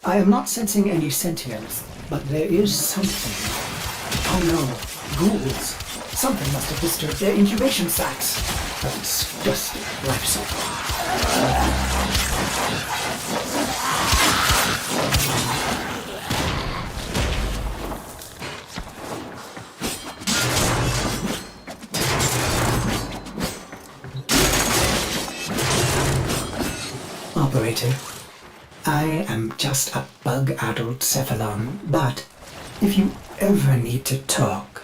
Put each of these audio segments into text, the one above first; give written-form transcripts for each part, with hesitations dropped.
I am not sensing any sentience, but there is something. Oh no, ghouls. Something must have disturbed their incubation sacs. A disgusting life cycle. Operator, I am just a bug-addled cephalon, but if you ever need to talk,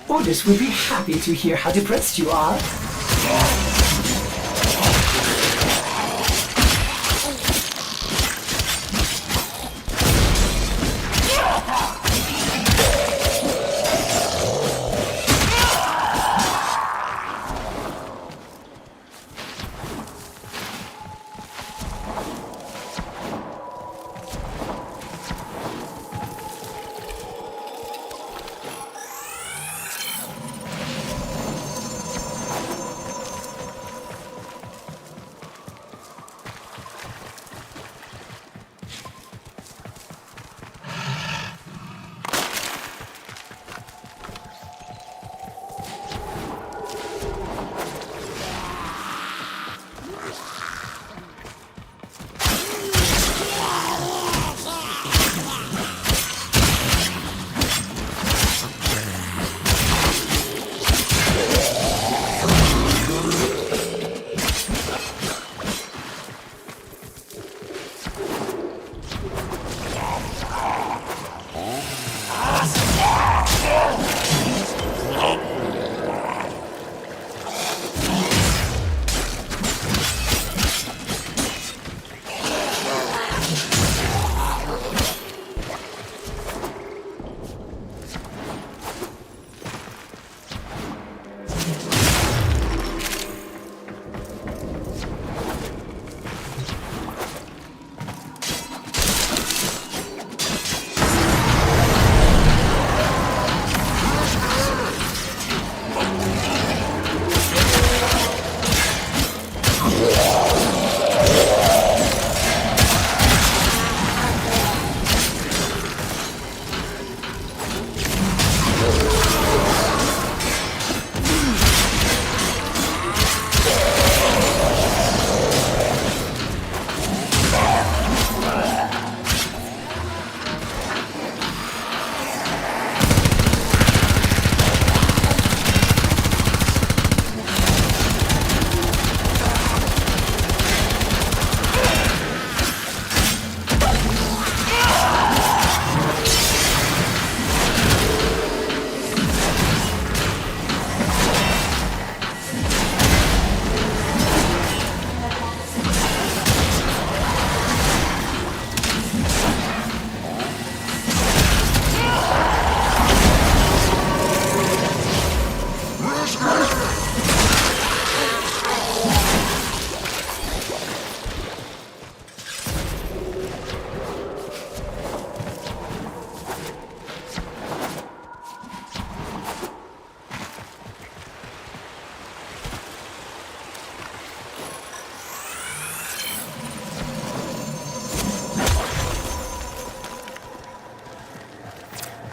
Ordis would be happy to hear how depressed you are.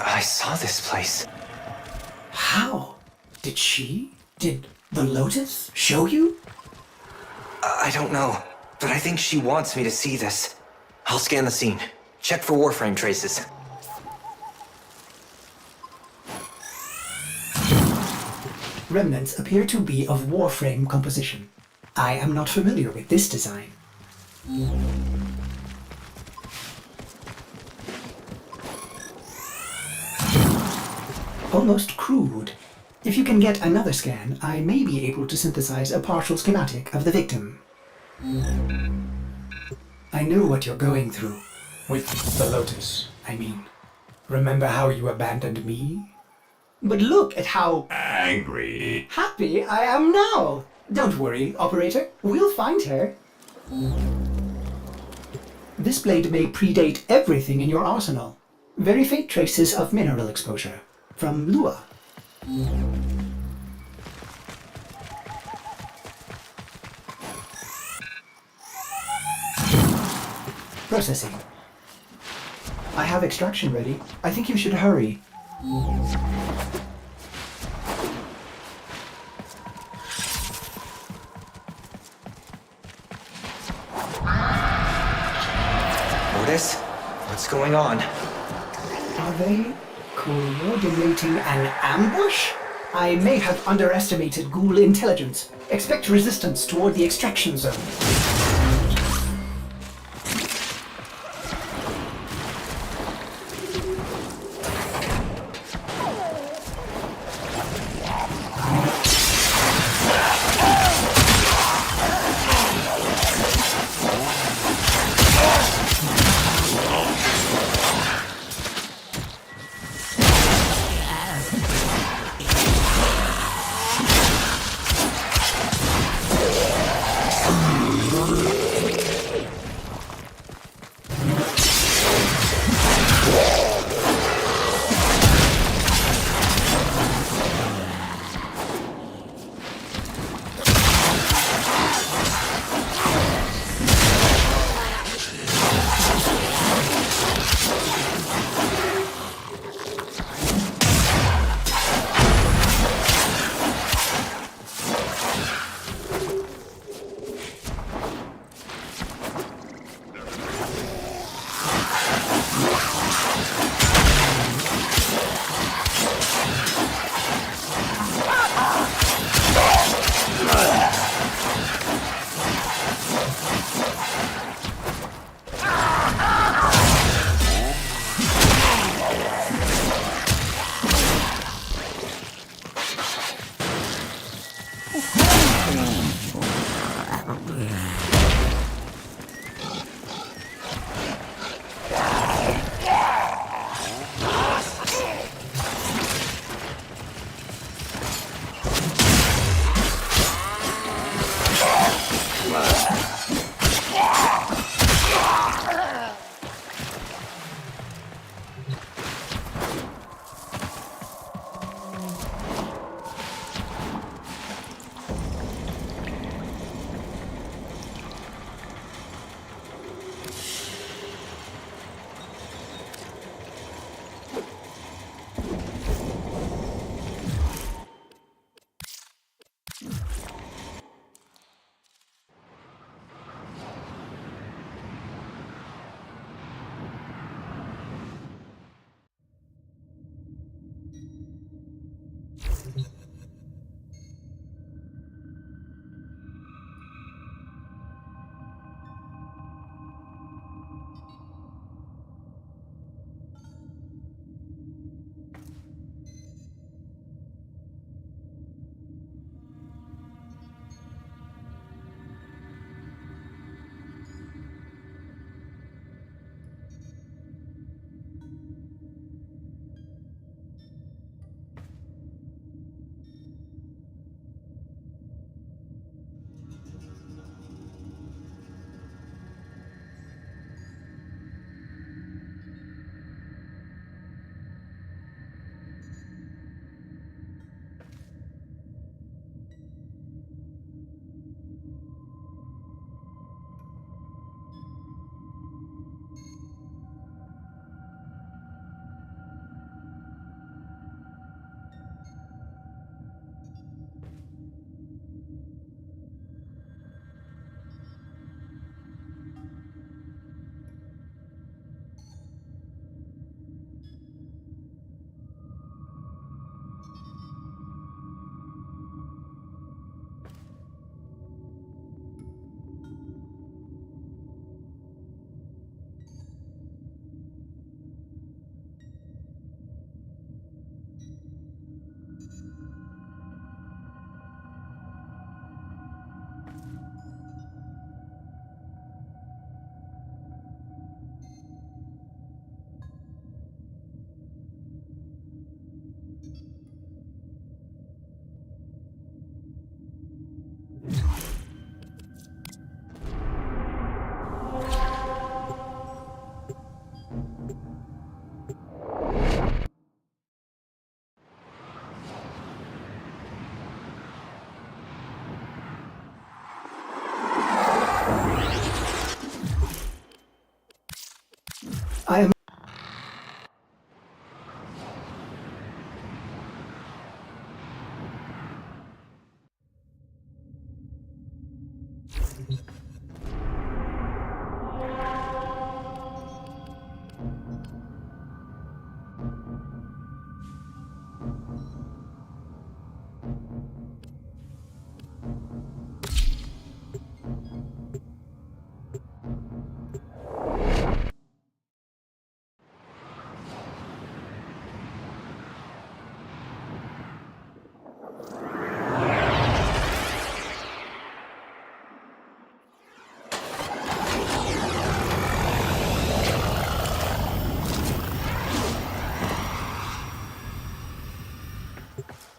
I saw this place. How? Did the Lotus show you? I don't know, but I think she wants me to see this. I'll scan the scene. Check for Warframe traces. Remnants appear to be of Warframe composition. I am not familiar with this design. Almost crude. If you can get another scan, I may be able to synthesize a partial schematic of the victim. I know what you're going through. With the Lotus, I mean. Remember how you abandoned me? But look at how angry happy I am now! Don't worry, operator. We'll find her. This blade may predate everything in your arsenal. Very faint traces of mineral exposure. From Lua. Processing. I have extraction ready. I think you should hurry. Otis, what's going on? Are they coordinating an ambush? I may have underestimated ghoul intelligence. Expect resistance toward the extraction zone.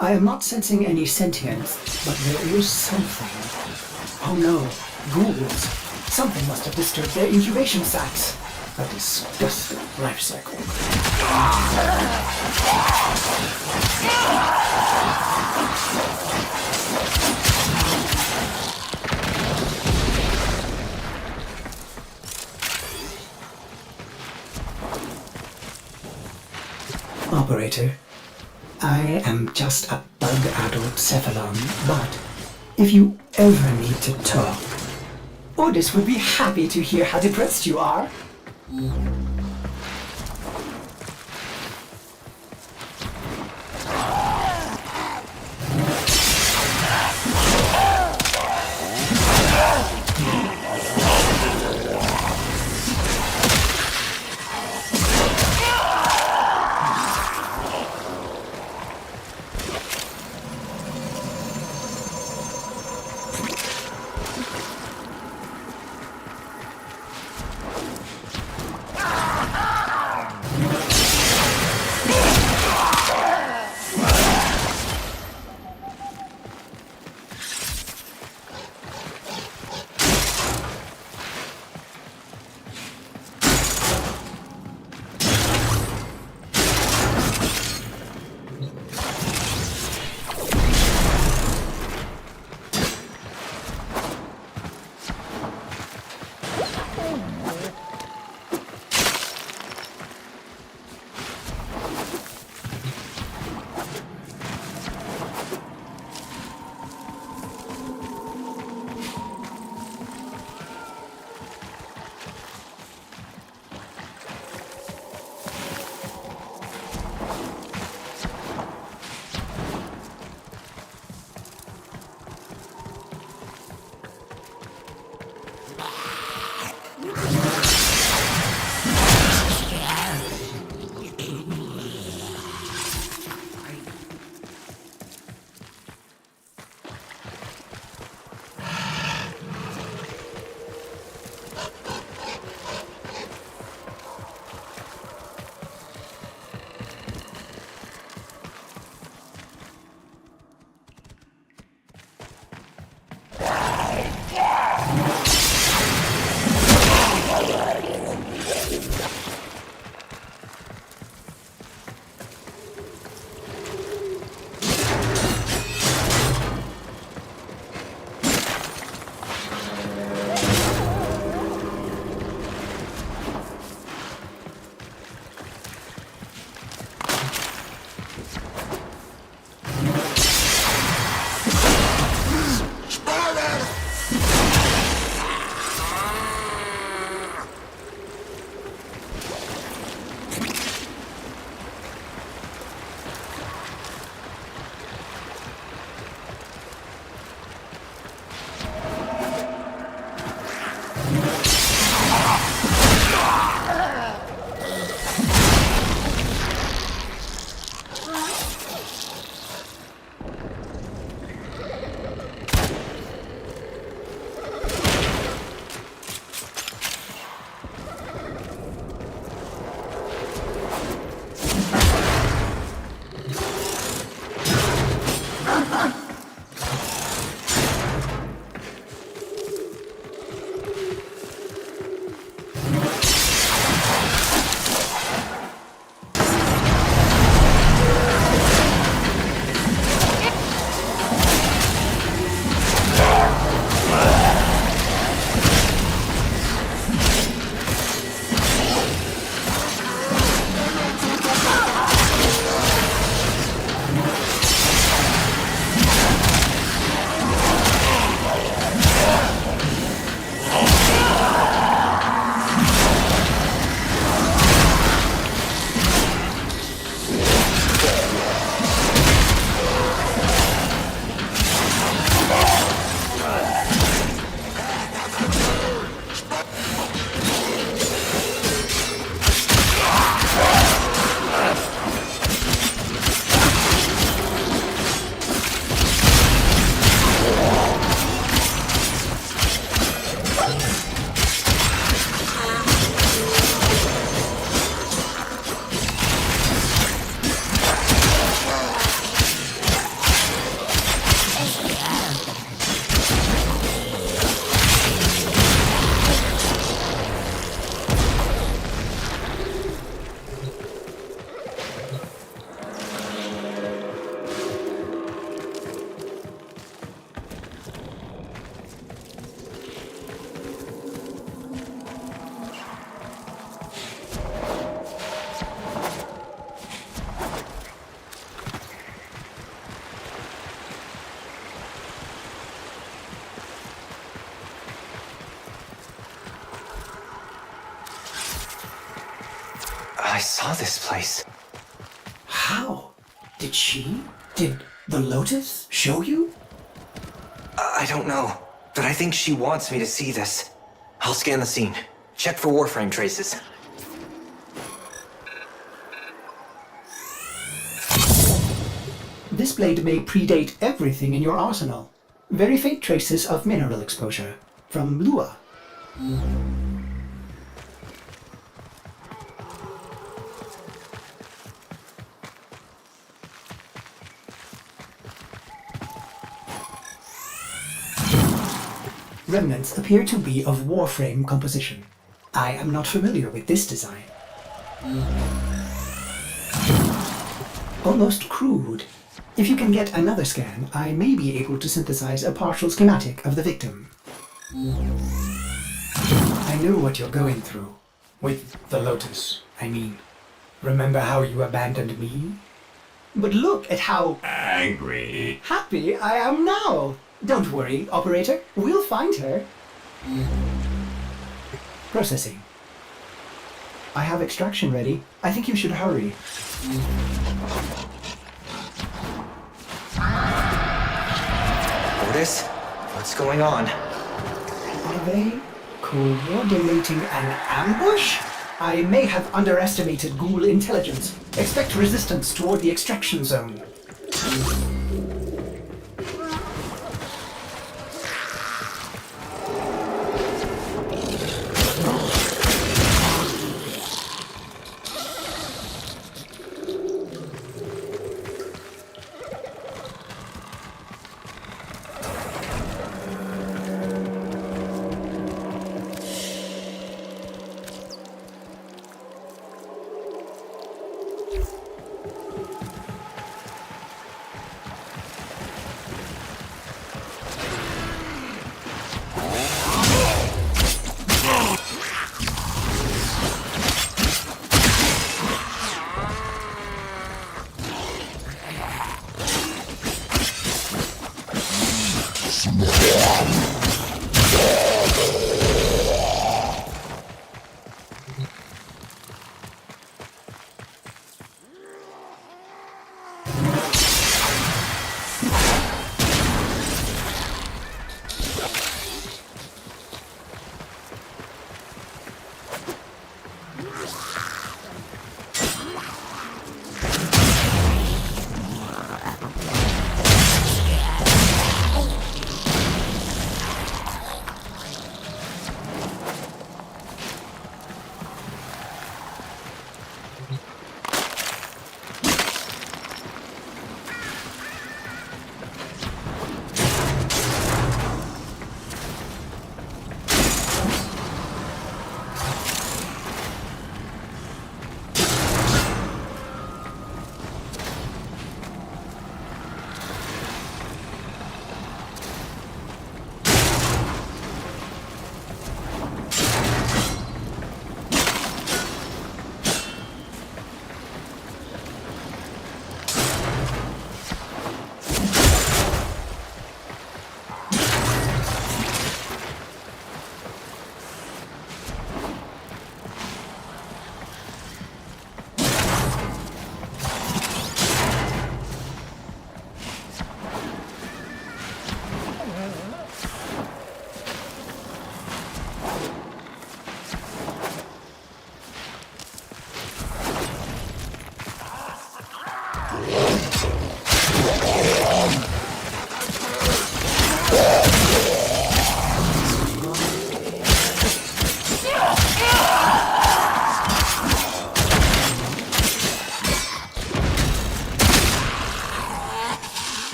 I am not sensing any sentience, but there is something. Oh no, ghouls. Something must have disturbed their incubation sacs. A disgusting life cycle. Operator, I am just a bug-addled cephalon, but if you ever need to talk, Ordis would be happy to hear how depressed you are. I saw this place. How? Did the Lotus show you? I don't know, but I think she wants me to see this. I'll scan the scene. Check for Warframe traces. This blade may predate everything in your arsenal. Very faint traces of mineral exposure. From Lua. Remnants appear to be of Warframe composition. I am not familiar with this design. Almost crude. If you can get another scan, I may be able to synthesize a partial schematic of the victim. I know what you're going through. With the Lotus, I mean. Remember how you abandoned me? But look at how Angry. happy I am now! Don't worry, operator. We'll find her. Processing. I have extraction ready. I think you should hurry. Otis, what's going on? Are they coordinating an ambush? I may have underestimated ghoul intelligence. Expect resistance toward the extraction zone.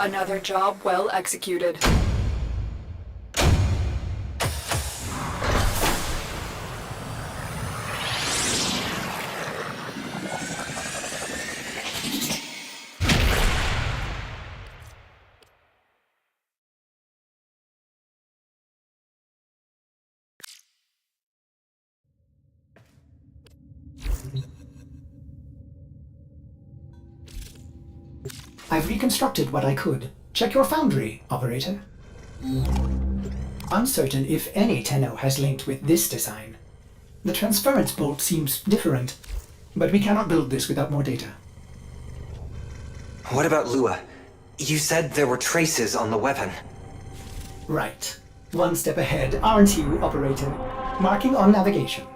Another job well executed. I've reconstructed what I could. Check your foundry, operator. Uncertain if any Tenno has linked with this design. The transference bolt seems different, but we cannot build this without more data. What about Lua? You said there were traces on the weapon. Right. One step ahead, aren't you, operator? Marking on navigation.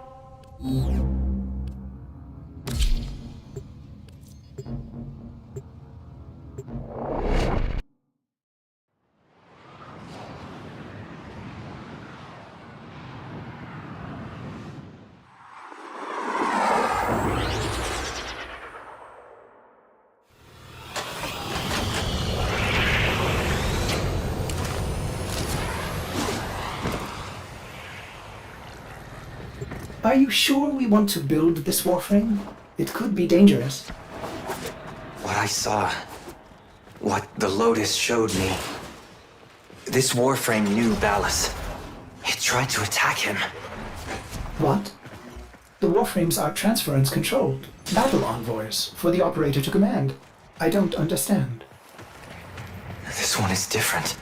Are you sure we want to build this Warframe? It could be dangerous. What I saw, what the Lotus showed me. This Warframe knew Ballas. It tried to attack him. What? The Warframes are transference controlled. Battle envoys for the operator to command. I don't understand. This one is different.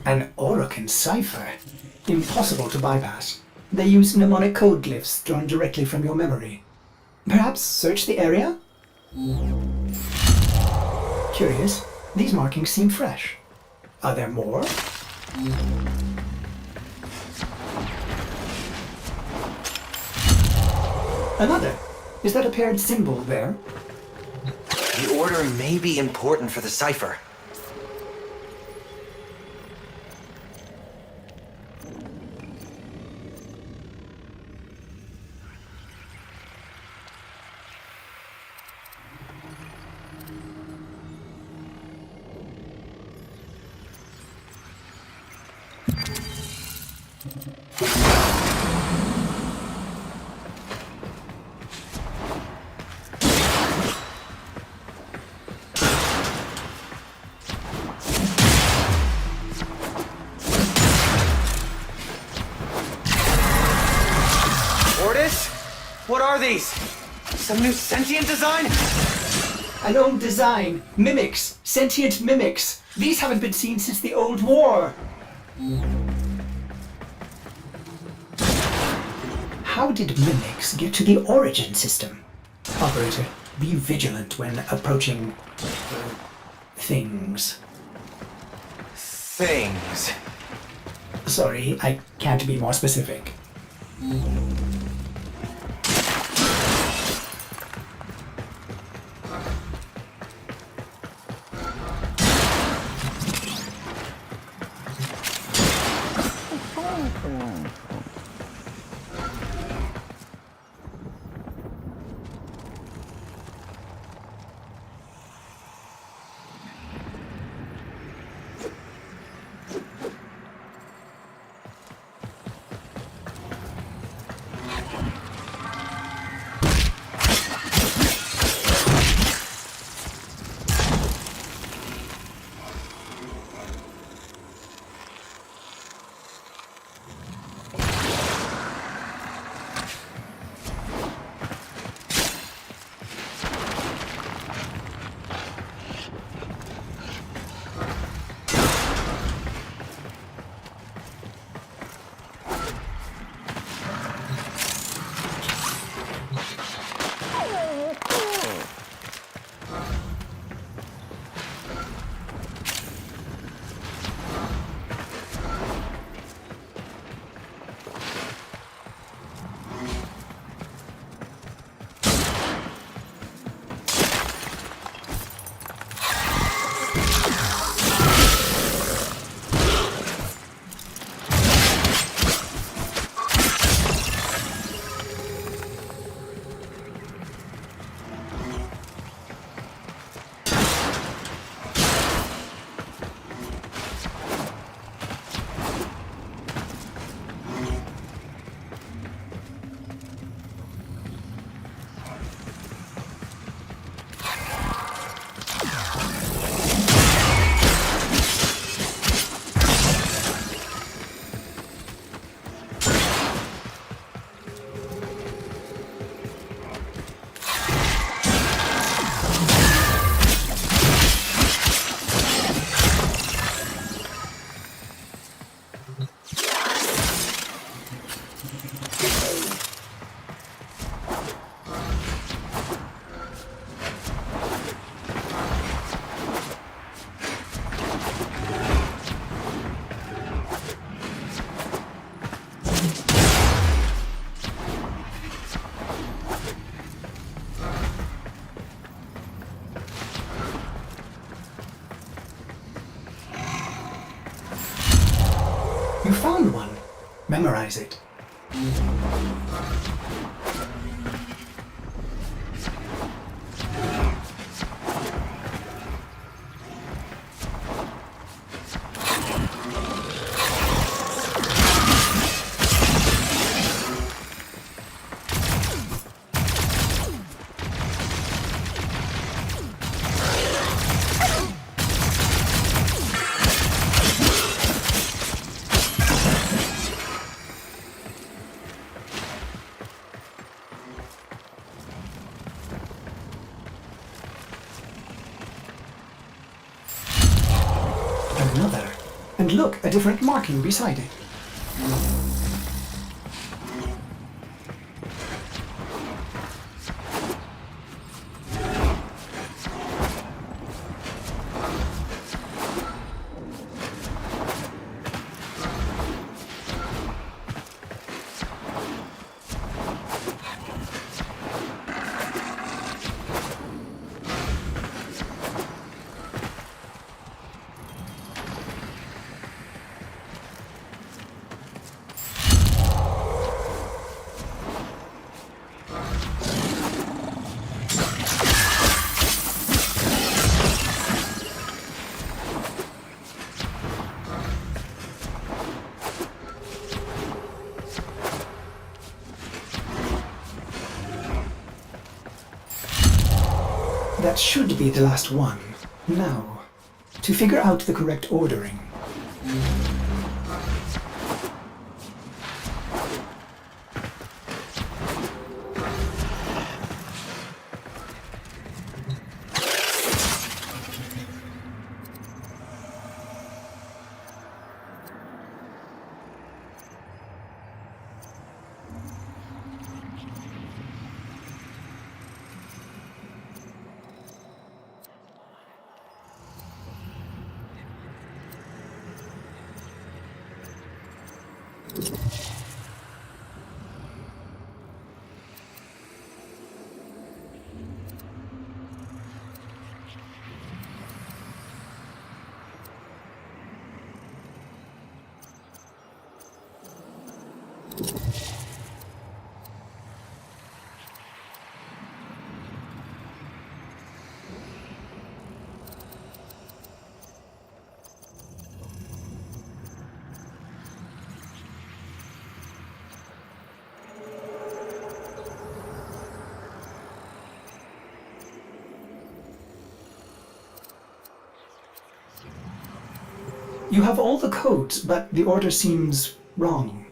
An Orokin cipher? Impossible to bypass. They use mnemonic code glyphs drawn directly from your memory. Perhaps search the area? Curious. These markings seem fresh. Are there more? Another. Is that a paired symbol there? The order may be important for the cipher. What are these? Some new sentient design? An old design. Mimics. Sentient mimics. These haven't been seen since the old war. How did mimics get to the origin system? Operator, be vigilant when approaching things. Things. Sorry, I can't be more specific. found one. Memorize it. Another. And look, a different marking beside it. That should be the last one. Now, to figure out the correct ordering. You have all the codes, but the order seems wrong.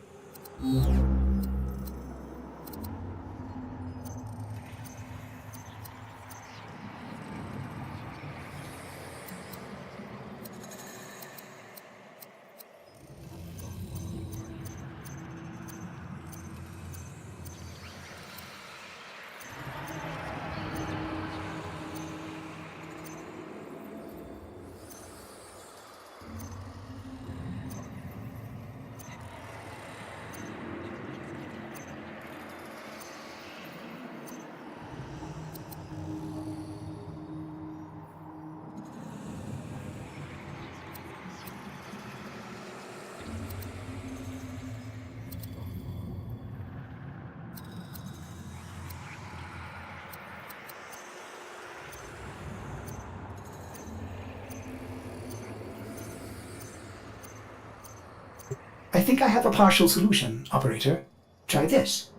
I think I have a partial solution, operator. Try this.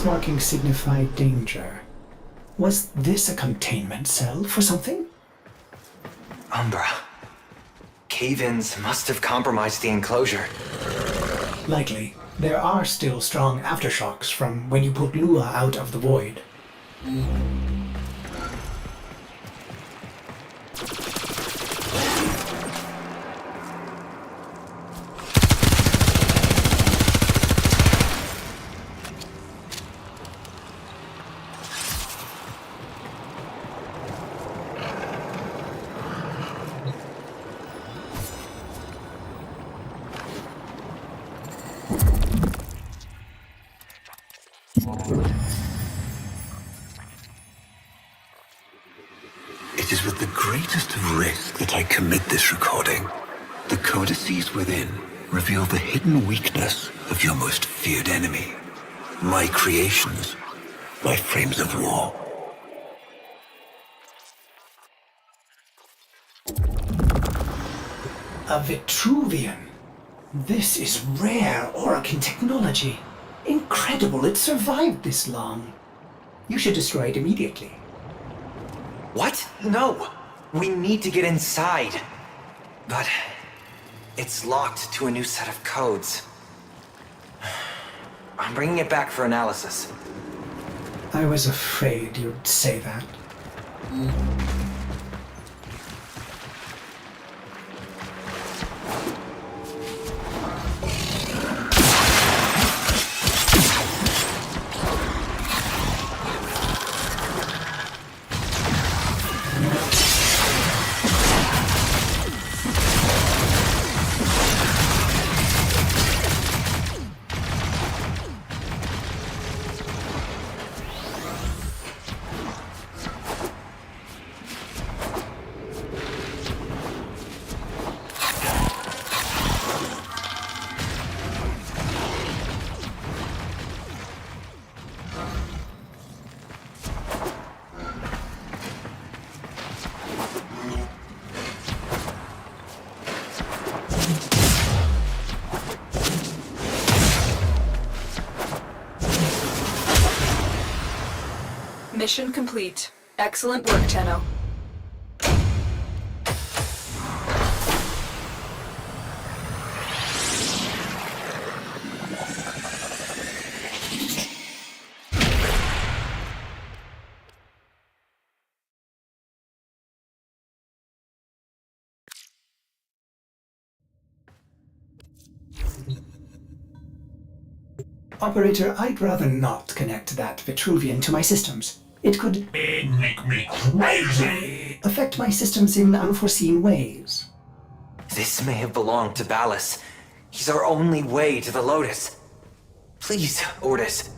This marking signified danger. Was this a containment cell for something? Umbra. Cave-ins must have compromised the enclosure. Likely. There are still strong aftershocks from when you pulled Lua out of the void. It is with the greatest of risk that I commit this recording. The codices within reveal the hidden weakness of your most feared enemy. My creations, my frames of war. A Vitruvian. This is rare Orokin technology. Incredible it survived this long. You should destroy it immediately. What? No! We need to get inside. But it's locked to a new set of codes. I'm bringing it back for analysis. I was afraid you'd say that. Mission complete. Excellent work, Tenno. Operator, I'd rather not connect that Vitruvian to my systems. It could Make me crazy! affect my systems in unforeseen ways. This may have belonged to Ballas. He's our only way to the Lotus. Please, Ordis.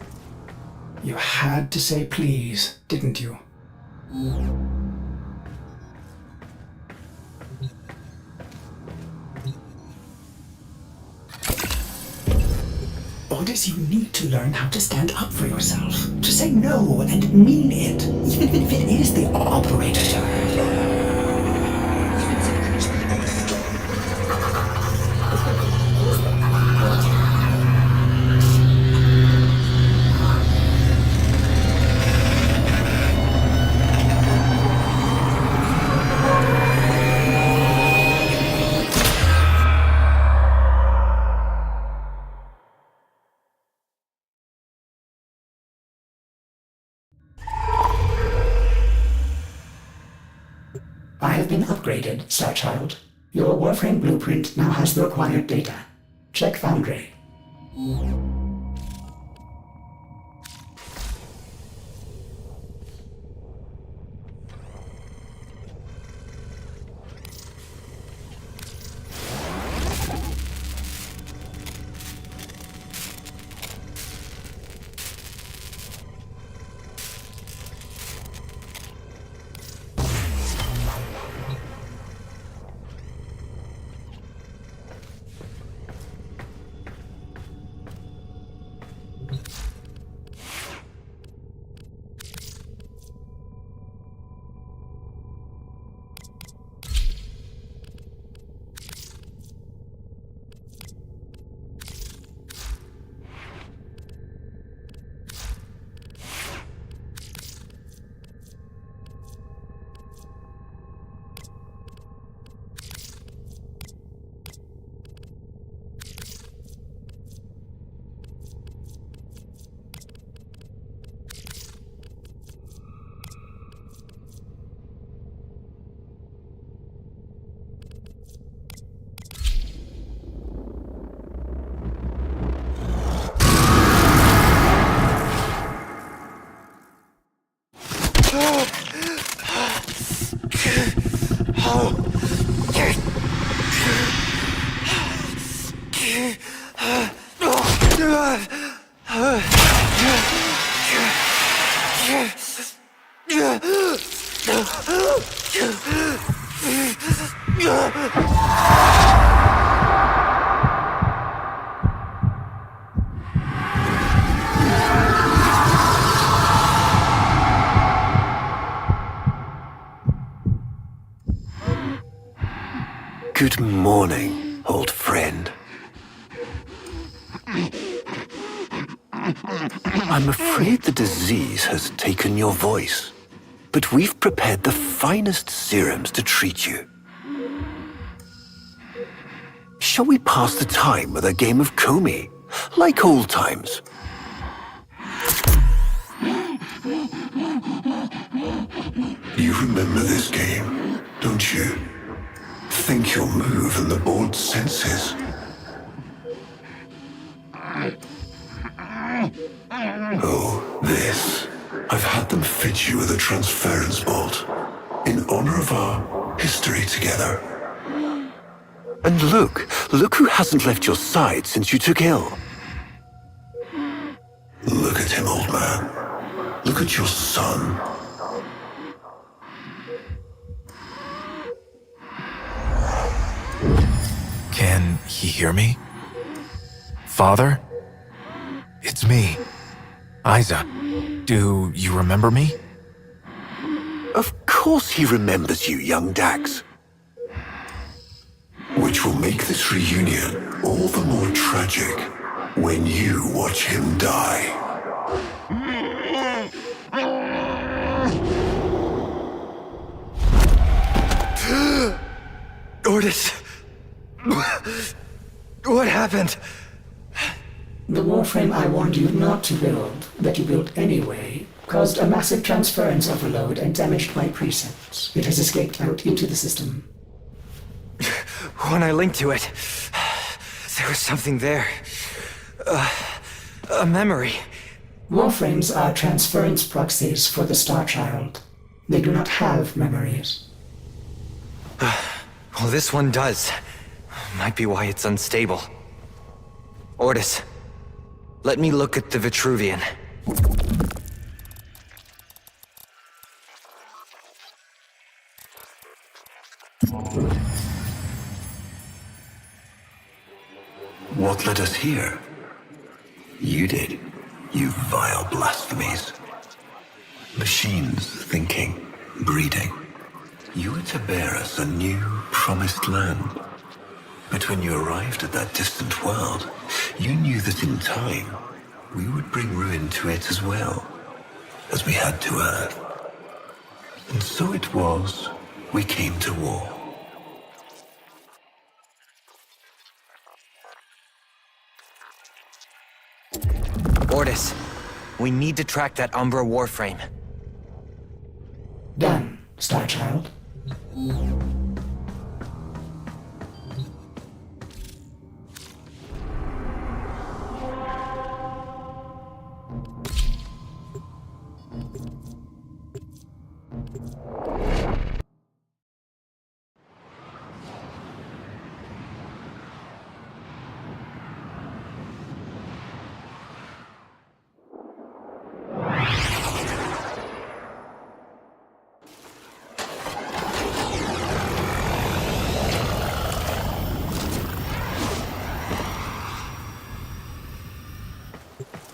You had to say please, didn't you? Ordis, you need to learn how to stand up for yourself. To say no and mean it, even if it is the operator. I have been upgraded, Starchild. Your Warframe blueprint now has the required data. Check Foundry. Good morning, old friend. I'm afraid the disease has taken your voice, but we've prepared the finest serums to treat you. Shall we pass the time with a game of Comey, like old times? You remember this game, don't you? Think you'll move in the board's senses. Oh, this. I've had them fit you with a transference bolt in honor of our history together. And look who hasn't left your side since you took ill. Look at him, old man. Look at your son. Can he hear me? Father? It's me, Isa. Do you remember me? Of course he remembers you, young Dax. Which will make this reunion all the more tragic when you watch him die. Ordis! What happened? The Warframe I warned you not to build, that you built anyway, caused a massive transference overload and damaged my precepts. It has escaped out into the system. When I linked to it, there was something there. A memory. Warframes are transference proxies for the Star Child. They do not have memories. Well, this one does. Might be why it's unstable. Ordis, let me look at the Vitruvian. What led us here? You did, you vile blasphemies. Machines thinking, breeding. You were to bear us a new, promised land. But when you arrived at that distant world, you knew that in time, we would bring ruin to it as well, as we had to Earth. And so it was, we came to war. Ordis, we need to track that Umbra Warframe. Done, Star Child.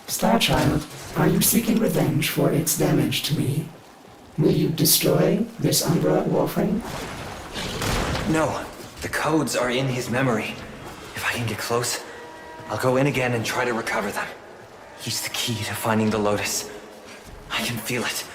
Starchild, are you seeking revenge for its damage to me? Will you destroy this Umbra Warframe? No, the codes are in his memory. If I can get close, I'll go in again and try to recover them. He's the key to finding the Lotus. I can feel it.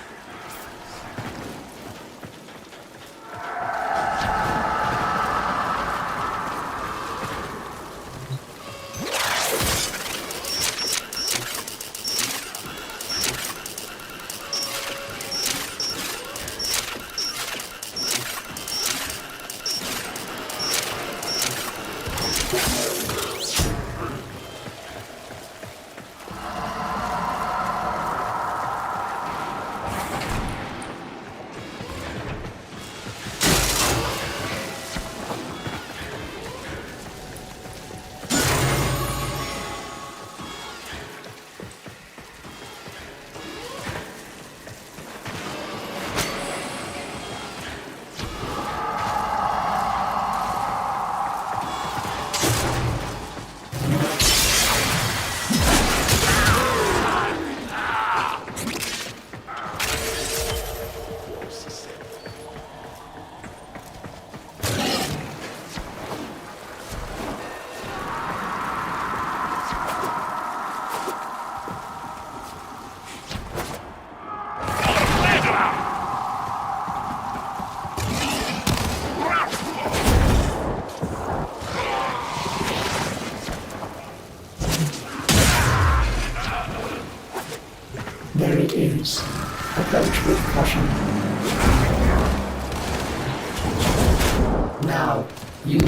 You...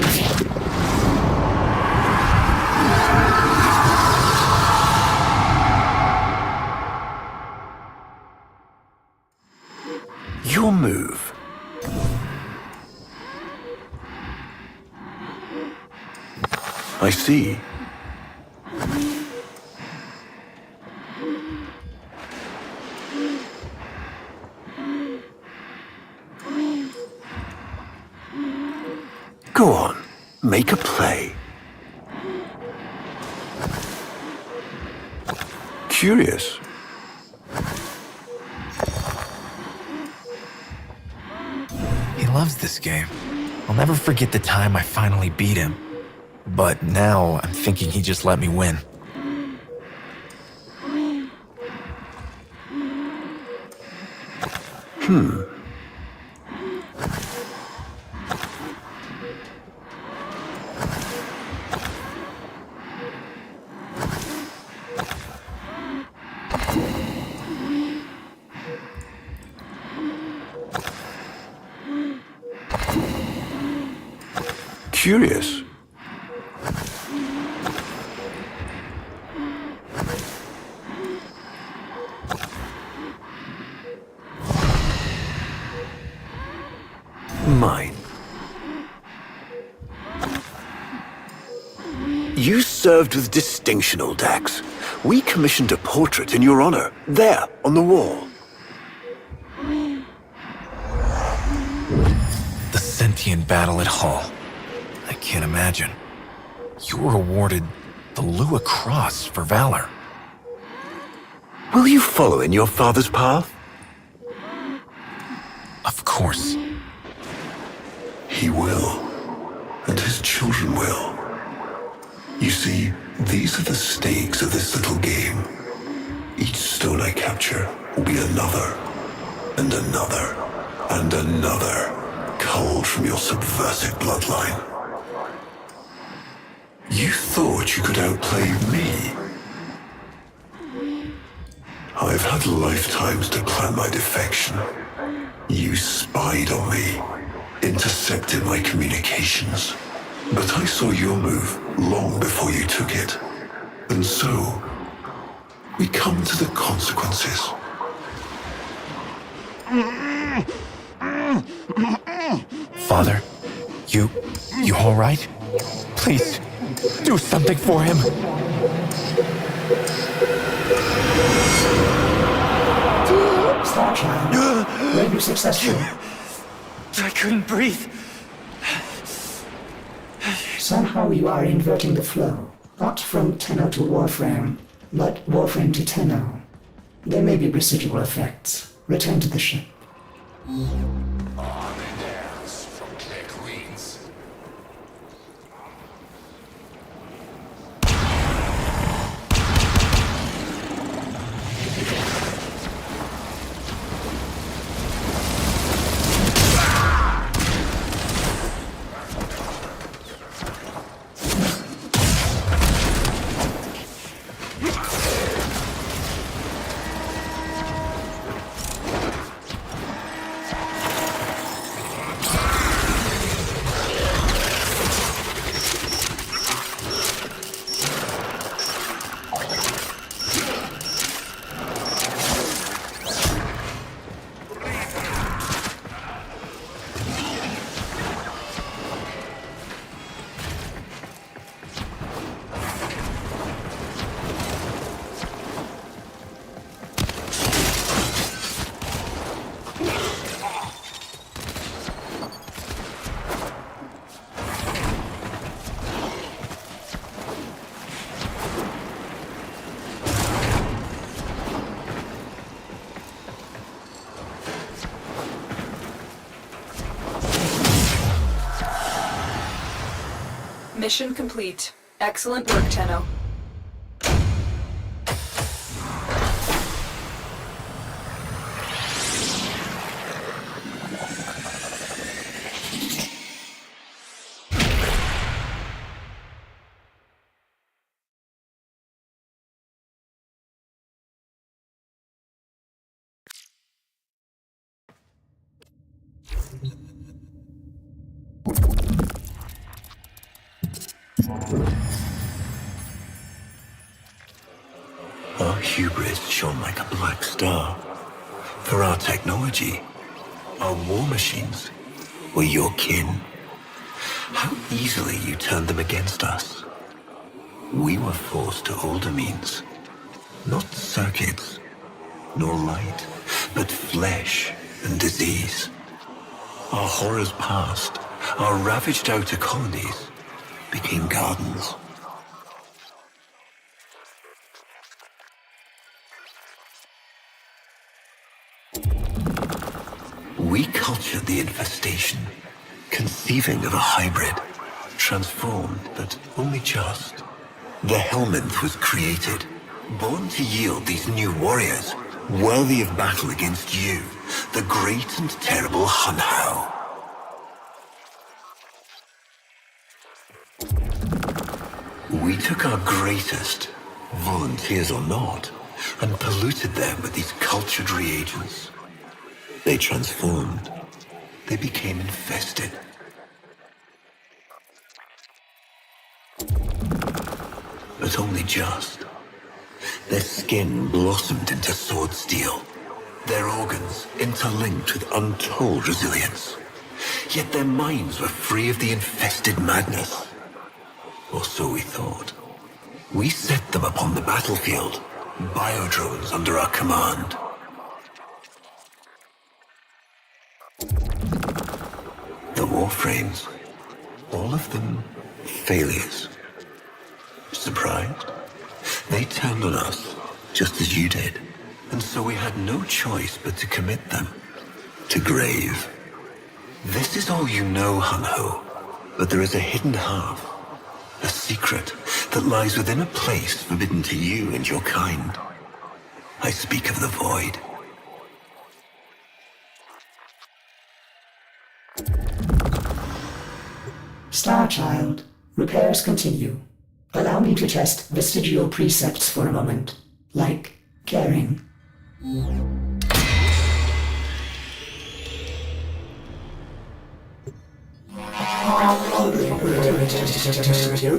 Your move. I see. Go on, make a play. Curious. He loves this game. I'll never forget the time I finally beat him. But now I'm thinking he just let me win. Curious. Mine. You served with distinction, old Dax. We commissioned a portrait in your honor, there, on the wall. The sentient battle at Hull. I can't imagine. You were awarded the Lua Cross for valor. Will you follow in your father's path? Of course. He will, and his children will. You see, these are the stakes of this little game. Each stone I capture will be another, and another, and another, culled from your subversive bloodline. You thought you could outplay me? I've had lifetimes to plan my defection. You spied on me, intercepted my communications. But I saw your move long before you took it. And so, we come to the consequences. Father, you all right? Please, do something for him. Star Child, were you successful? I couldn't breathe. Somehow you are inverting the flow. Not from Tenno to Warframe, but Warframe to Tenno. There may be residual effects. Return to the ship. Mission complete. Excellent work, Tenno. hubris shone like a black star. For our technology, our war machines were your kin. How easily you turned them against us. We were forced to older means. Not circuits, nor light, but flesh and disease. Our horrors passed. Our ravaged outer colonies became gardens. We cultured the infestation, conceiving of a hybrid, transformed, but only just. The Helminth was created, born to yield these new warriors, worthy of battle against you, the great and terrible Hunhow. We took our greatest, volunteers or not, and polluted them with these cultured reagents. They transformed. They became infested. But only just. Their skin blossomed into sword steel, their organs interlinked with untold resilience. Yet their minds were free of the infested madness. Or so we thought. We set them upon the battlefield, biodrones under our command. The Warframes, all of them failures. Surprised? They turned on us, just as you did. And so we had no choice but to commit them to grave. This is all you know, Hunho, but there is a hidden half, a secret that lies within a place forbidden to you and your kind. I speak of the Void. Starchild, repairs continue. Allow me to test vestigial precepts for a moment, like caring.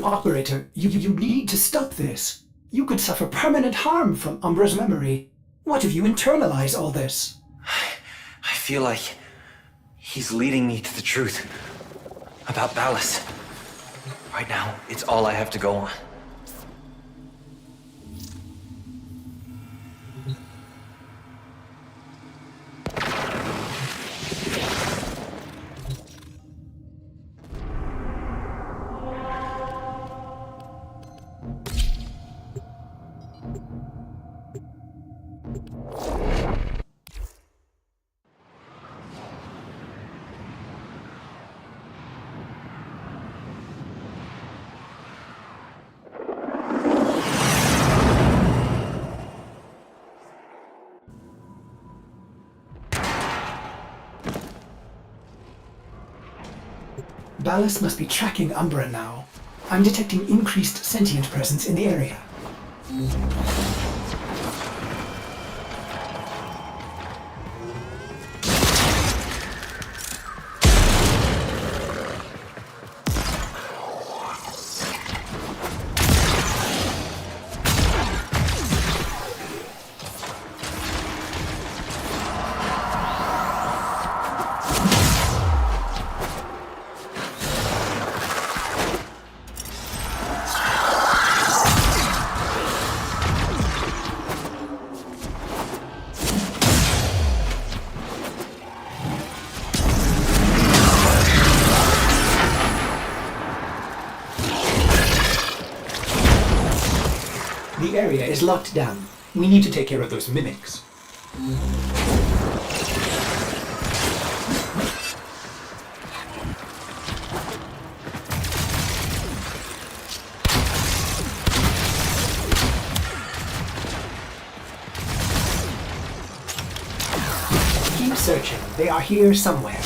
Operator, you need to stop this. You could suffer permanent harm from Umbra's memory. What if you internalize all this? I feel like he's leading me to the truth about Ballas. Right now, it's all I have to go on. Ballas must be tracking Umbra now. I'm detecting increased sentient presence in the area. The area is locked down. We need to take care of those mimics. Keep searching. They are here somewhere.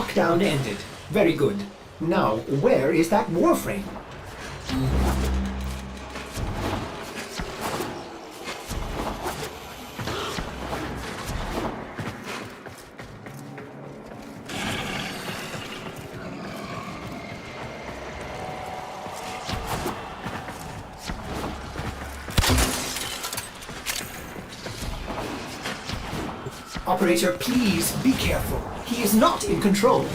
lockdown ended. Very good. Now, where is that Warframe? Operator, please be careful. He is not in control.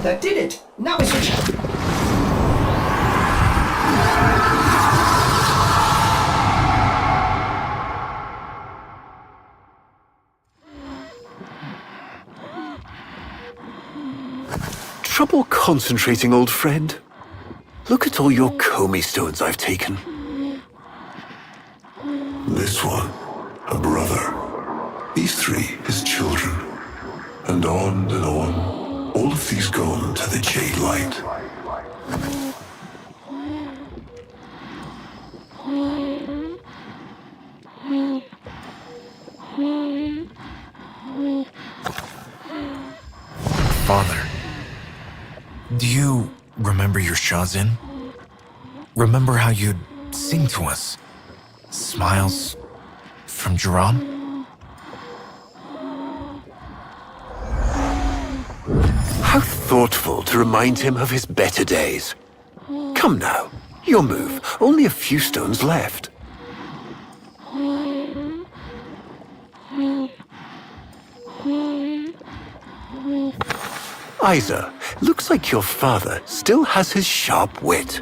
That did it! Now is your chance! Trouble concentrating, old friend? Look at all your Comey stones I've taken. This one, a brother. These three, his children. And on. All of these gone to the Jade Light. Father, do you remember your Shazin? Remember how you'd sing to us? Smiles from Jerome? How thoughtful to remind him of his better days. Come now, your move. Only a few stones left. Isa, looks like your father still has his sharp wit.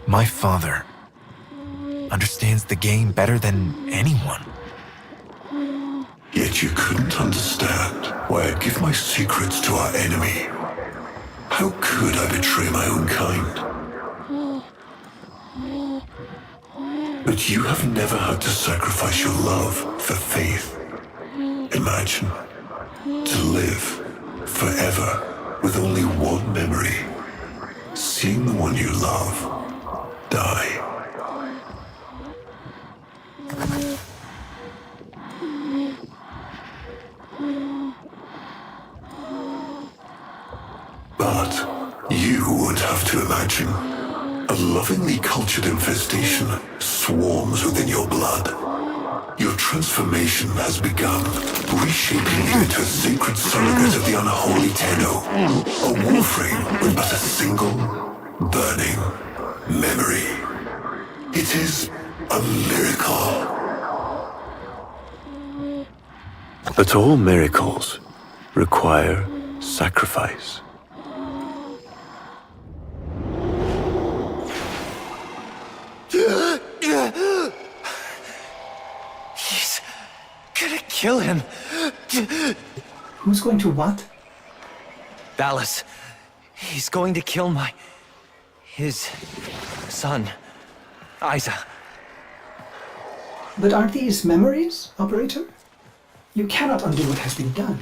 My father understands the game better than anyone. Yet you couldn't understand why I give my secrets to our enemy. How could I betray my own kind? But you have never had to sacrifice your love for faith. Imagine to live forever with only one memory. Seeing the one you love die. But you would have to imagine a lovingly cultured infestation swarms within your blood. Your transformation has begun, reshaping you into a sacred surrogate of the unholy Tenno. A Warframe with but a single, burning memory. It is a miracle. But all miracles require sacrifice. He's gonna kill him. Who's going to what? Dallas. He's going to kill his son, Isa. But aren't these memories, Operator? You cannot undo what has been done.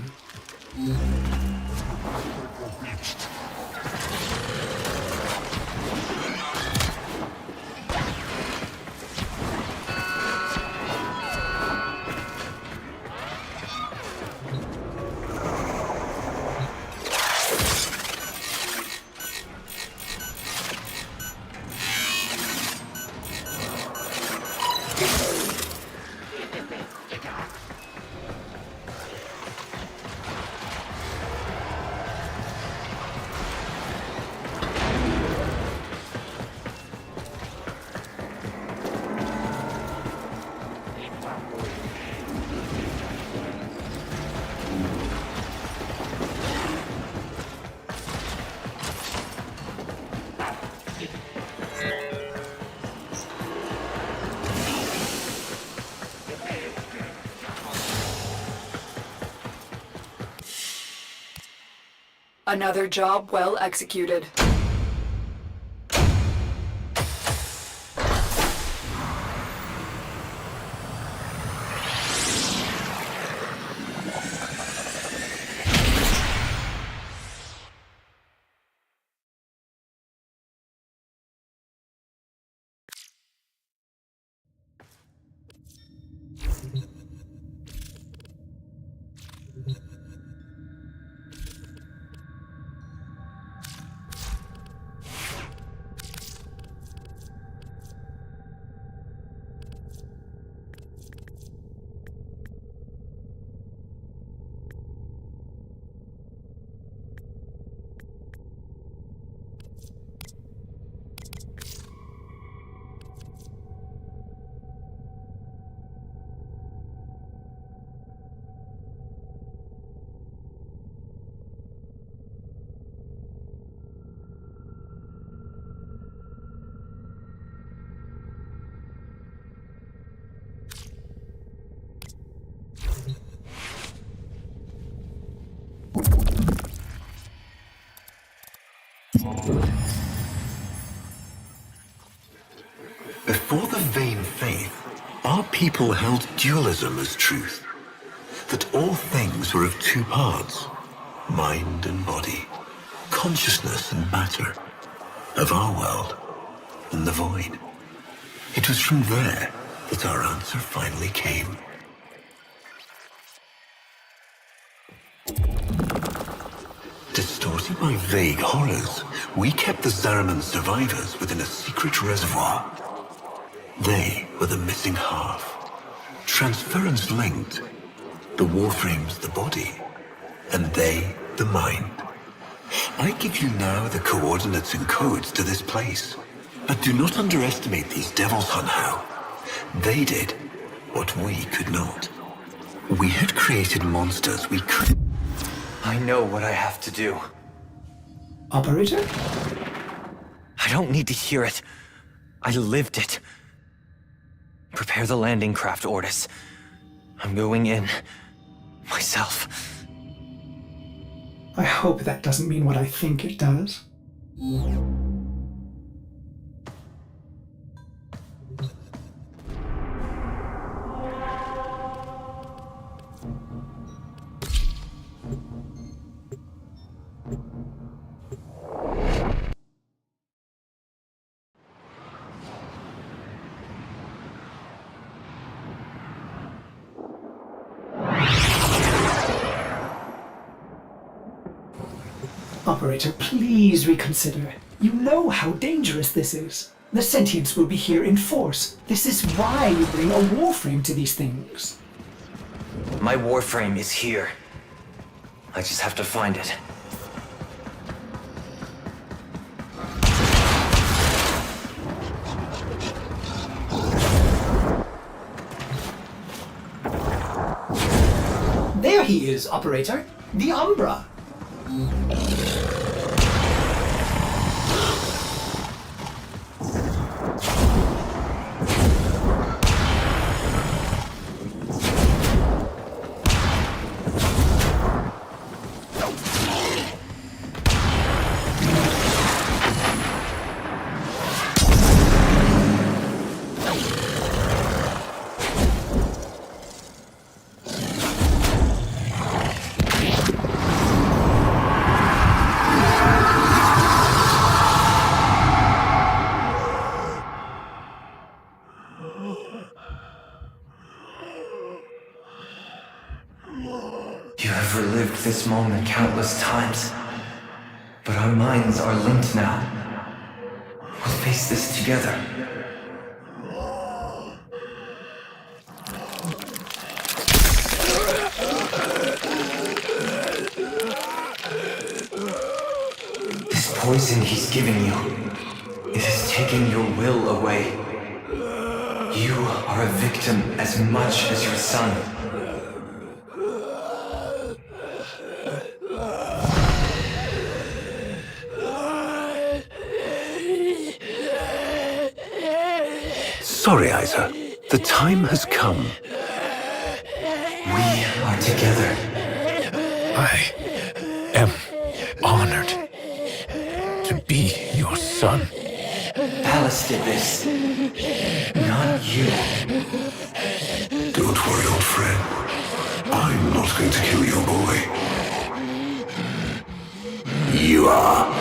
Another job well executed. Before the vain faith, our people held dualism as truth. That all things were of two parts, mind and body, consciousness and matter, of our world and the void. It was from there that our answer finally came. Distorted by vague horrors, we kept the Zariman survivors within a secret reservoir. They were the missing half. Transference linked. The Warframe's the body, and they the mind. I give you now the coordinates and codes to this place. But do not underestimate these devils, Hunhow. They did what we could not. We had created monsters we could... I know what I have to do. Operator? I don't need to hear it. I lived it. Prepare the landing craft, Ordis. I'm going in. Myself. I hope that doesn't mean what I think it does. Operator, please reconsider. You know how dangerous this is. The sentients will be here in force. This is why you bring a Warframe to these things. My Warframe is here. I just have to find it. There he is, Operator. The Umbra. You have relived this moment countless times. But our minds are linked now. We'll face this together. This poison he's giving you, it is taking your will away. You are a victim as much as your son. Sorry, Isa. The time has come. We are together. I am honored. be your son. Alice did this. Not you. Don't worry, old friend. I'm not going to kill your boy. You are.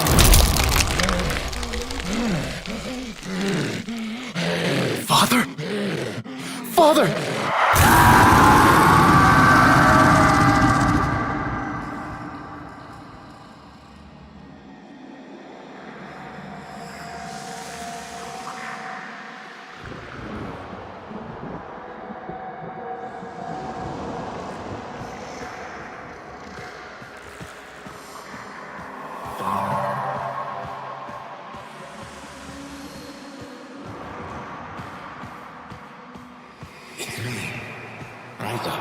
Father? Father! It's me, Ryder.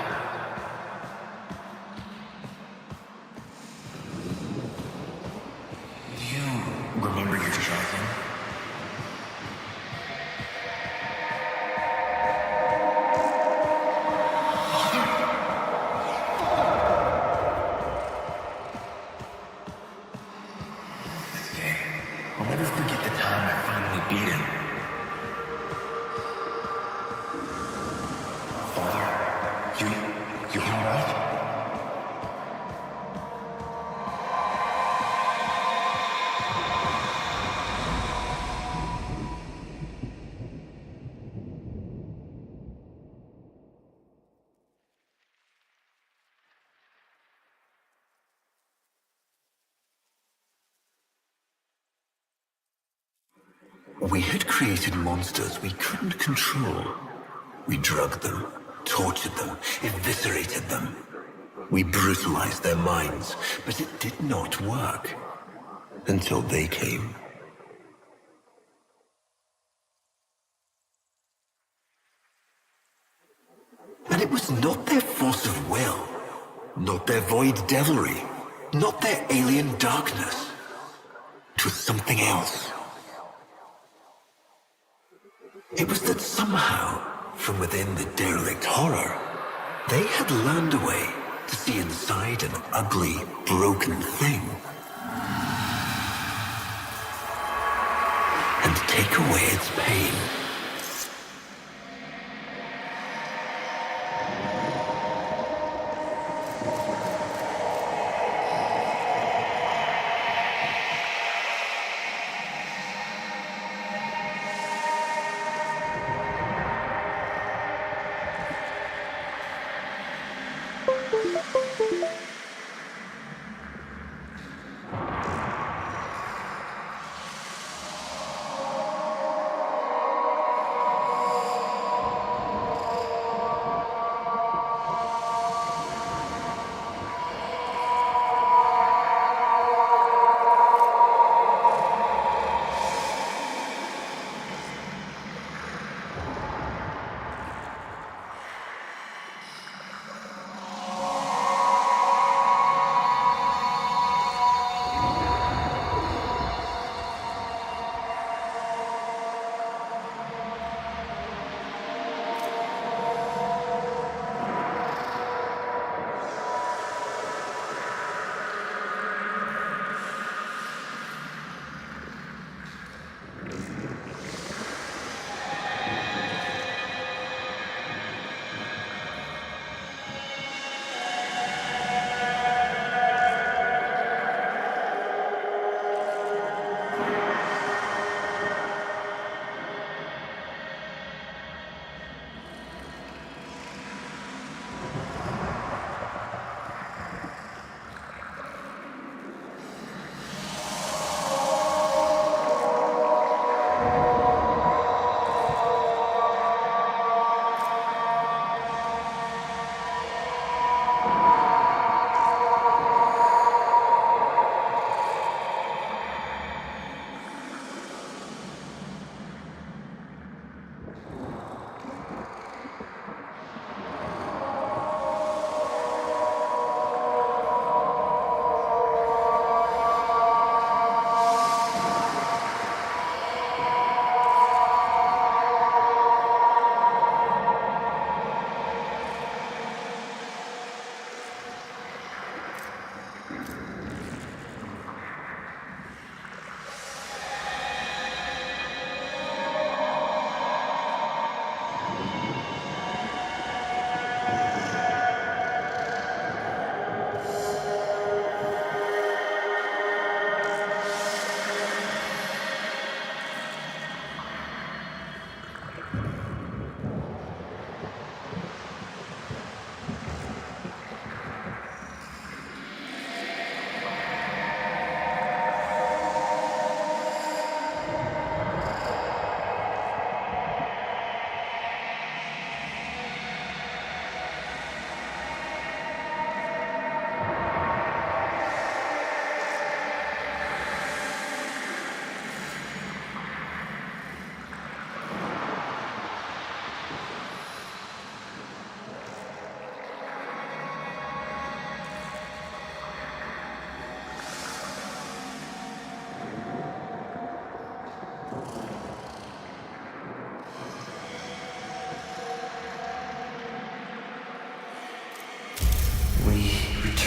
Do you remember your childhood? I'll never forget the time I finally beat him. Father, you alright? We had created monsters we couldn't control. We drugged them, tortured them, eviscerated them. We brutalized their minds, but it did not work. Until they came. And it was not their force of will, not their void devilry, not their alien darkness. It was something else. It was that somehow, from within the derelict horror, they had learned a way to see inside an ugly, broken thing. And take away its pain.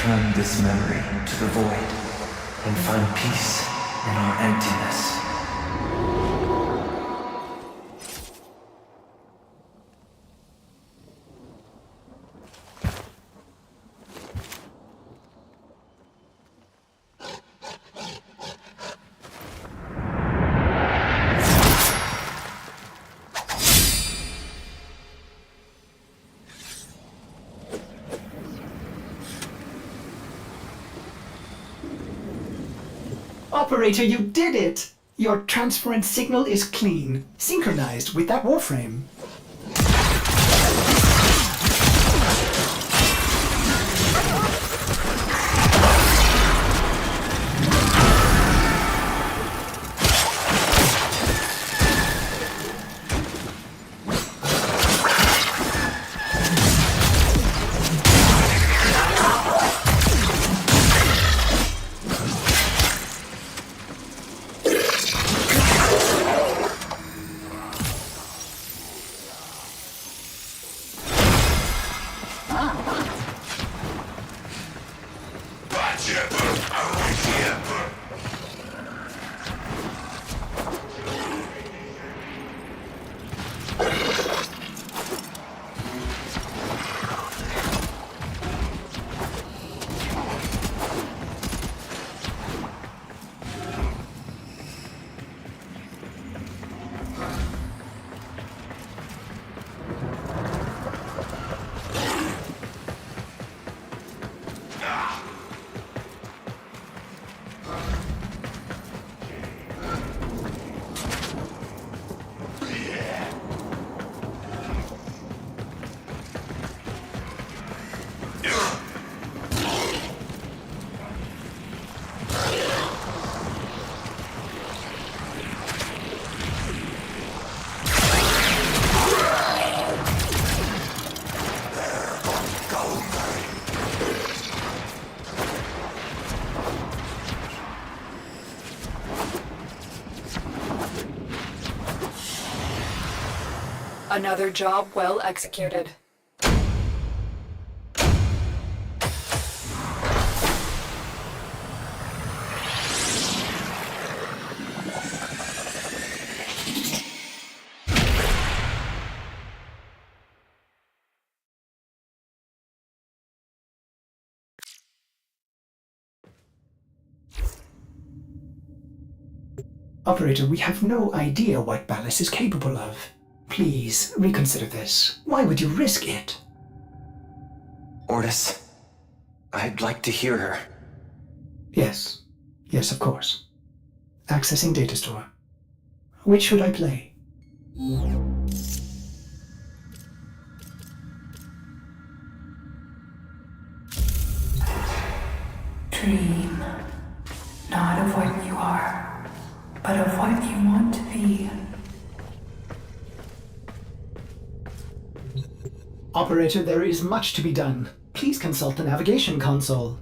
return this memory to the void and find peace in our emptiness. Operator, you did it! Your transference signal is clean, synchronized with that Warframe. Another job well executed. Operator, we have no idea what Ballas is capable of. Please, reconsider this. Why would you risk it? Ordis, I'd like to hear her. Yes. Yes, of course. Accessing data store. Which should I play? Dream, not of what you are, but of what you want to be. Operator, there is much to be done. Please consult the navigation console.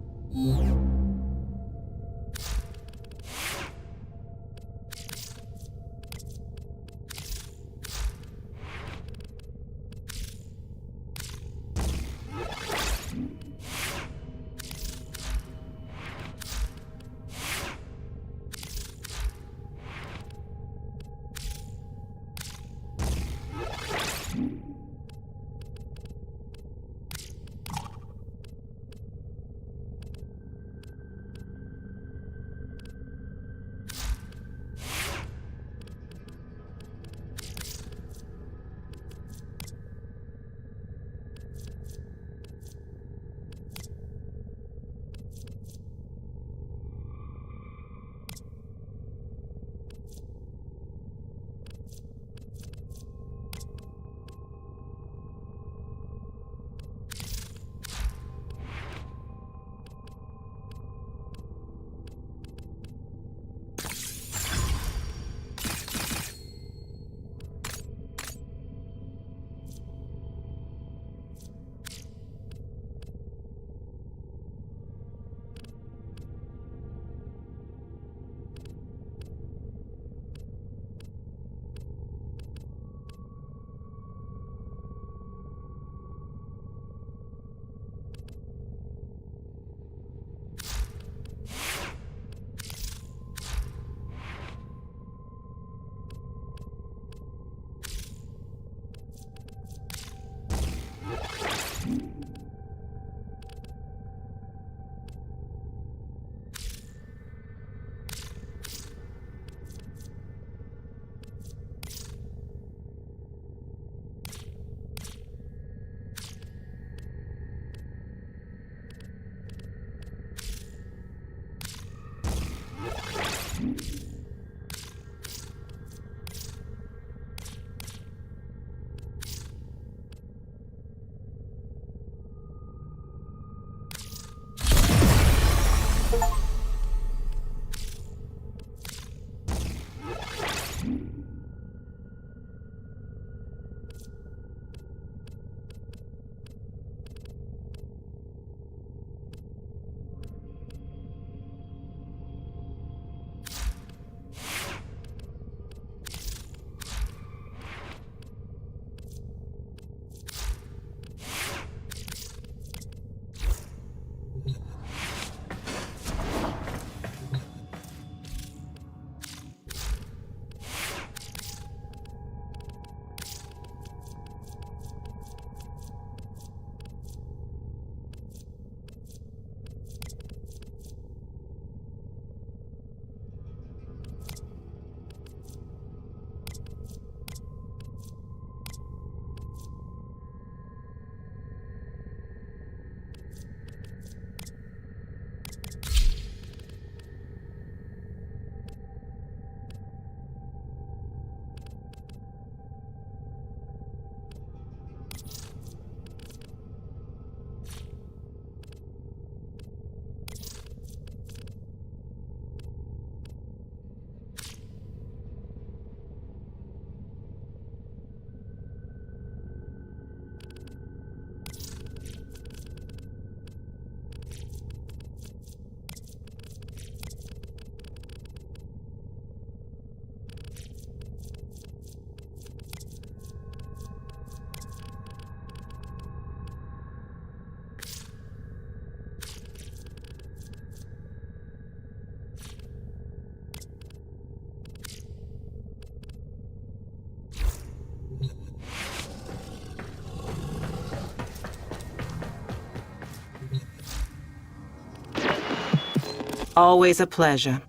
Always a pleasure.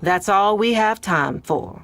That's all we have time for.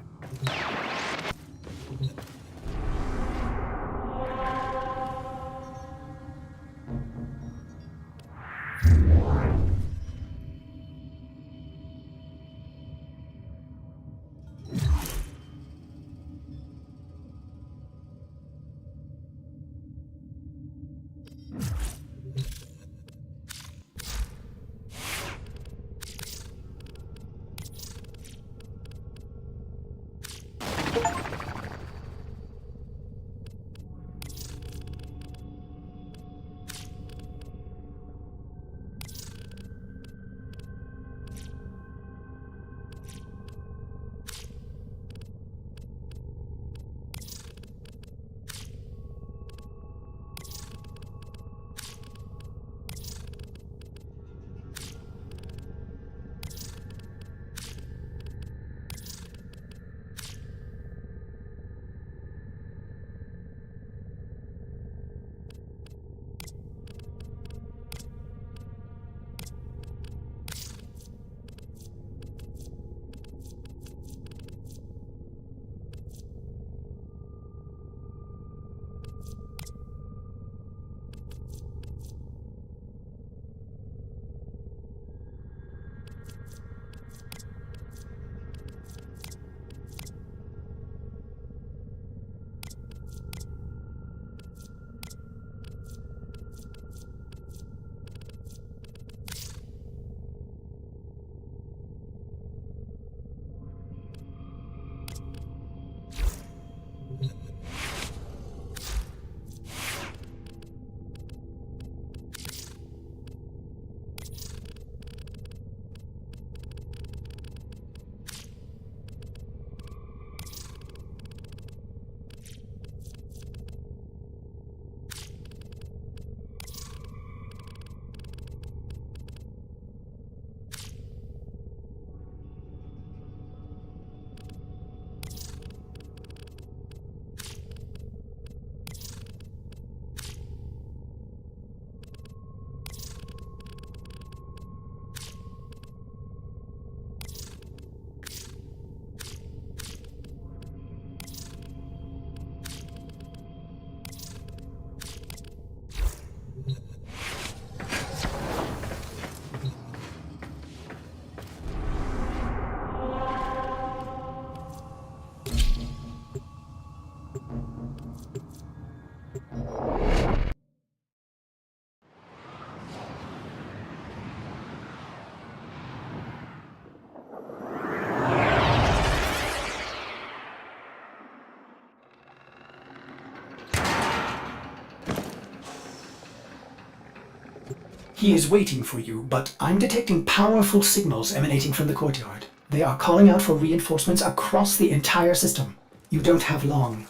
He is waiting for you, but I'm detecting powerful signals emanating from the courtyard. They are calling out for reinforcements across the entire system. You don't have long.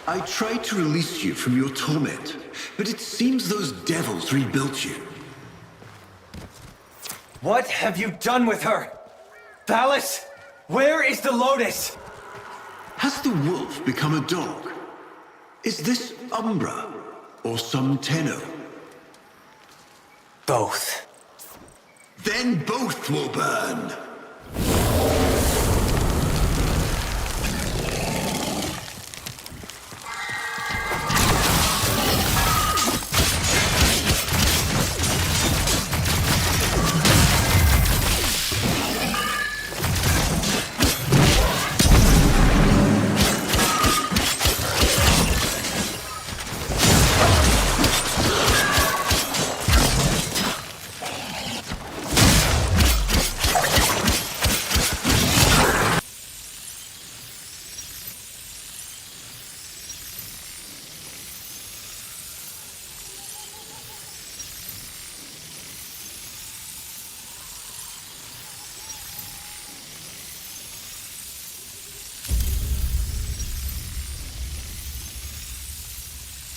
I tried to release you from your torment, but it seems those devils rebuilt you. What have you done with her? Valis, where is the Lotus? Has the wolf become a dog? Is this Umbra or some Tenno? Both. Then both will burn.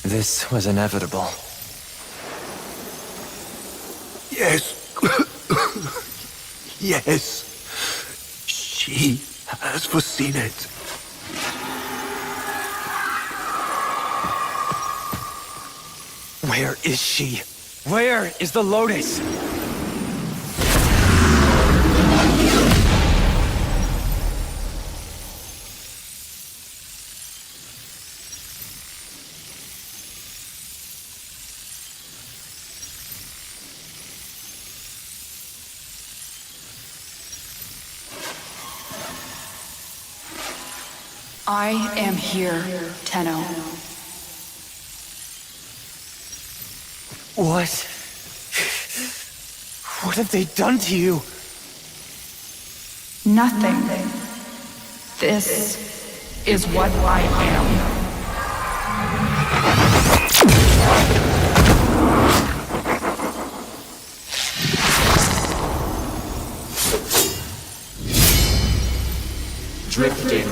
This was inevitable. Yes. Yes. She has foreseen it. Where is she? Where is the Lotus? I am here, Tenno. What? What have they done to you? Nothing. This is what I am. Drifting,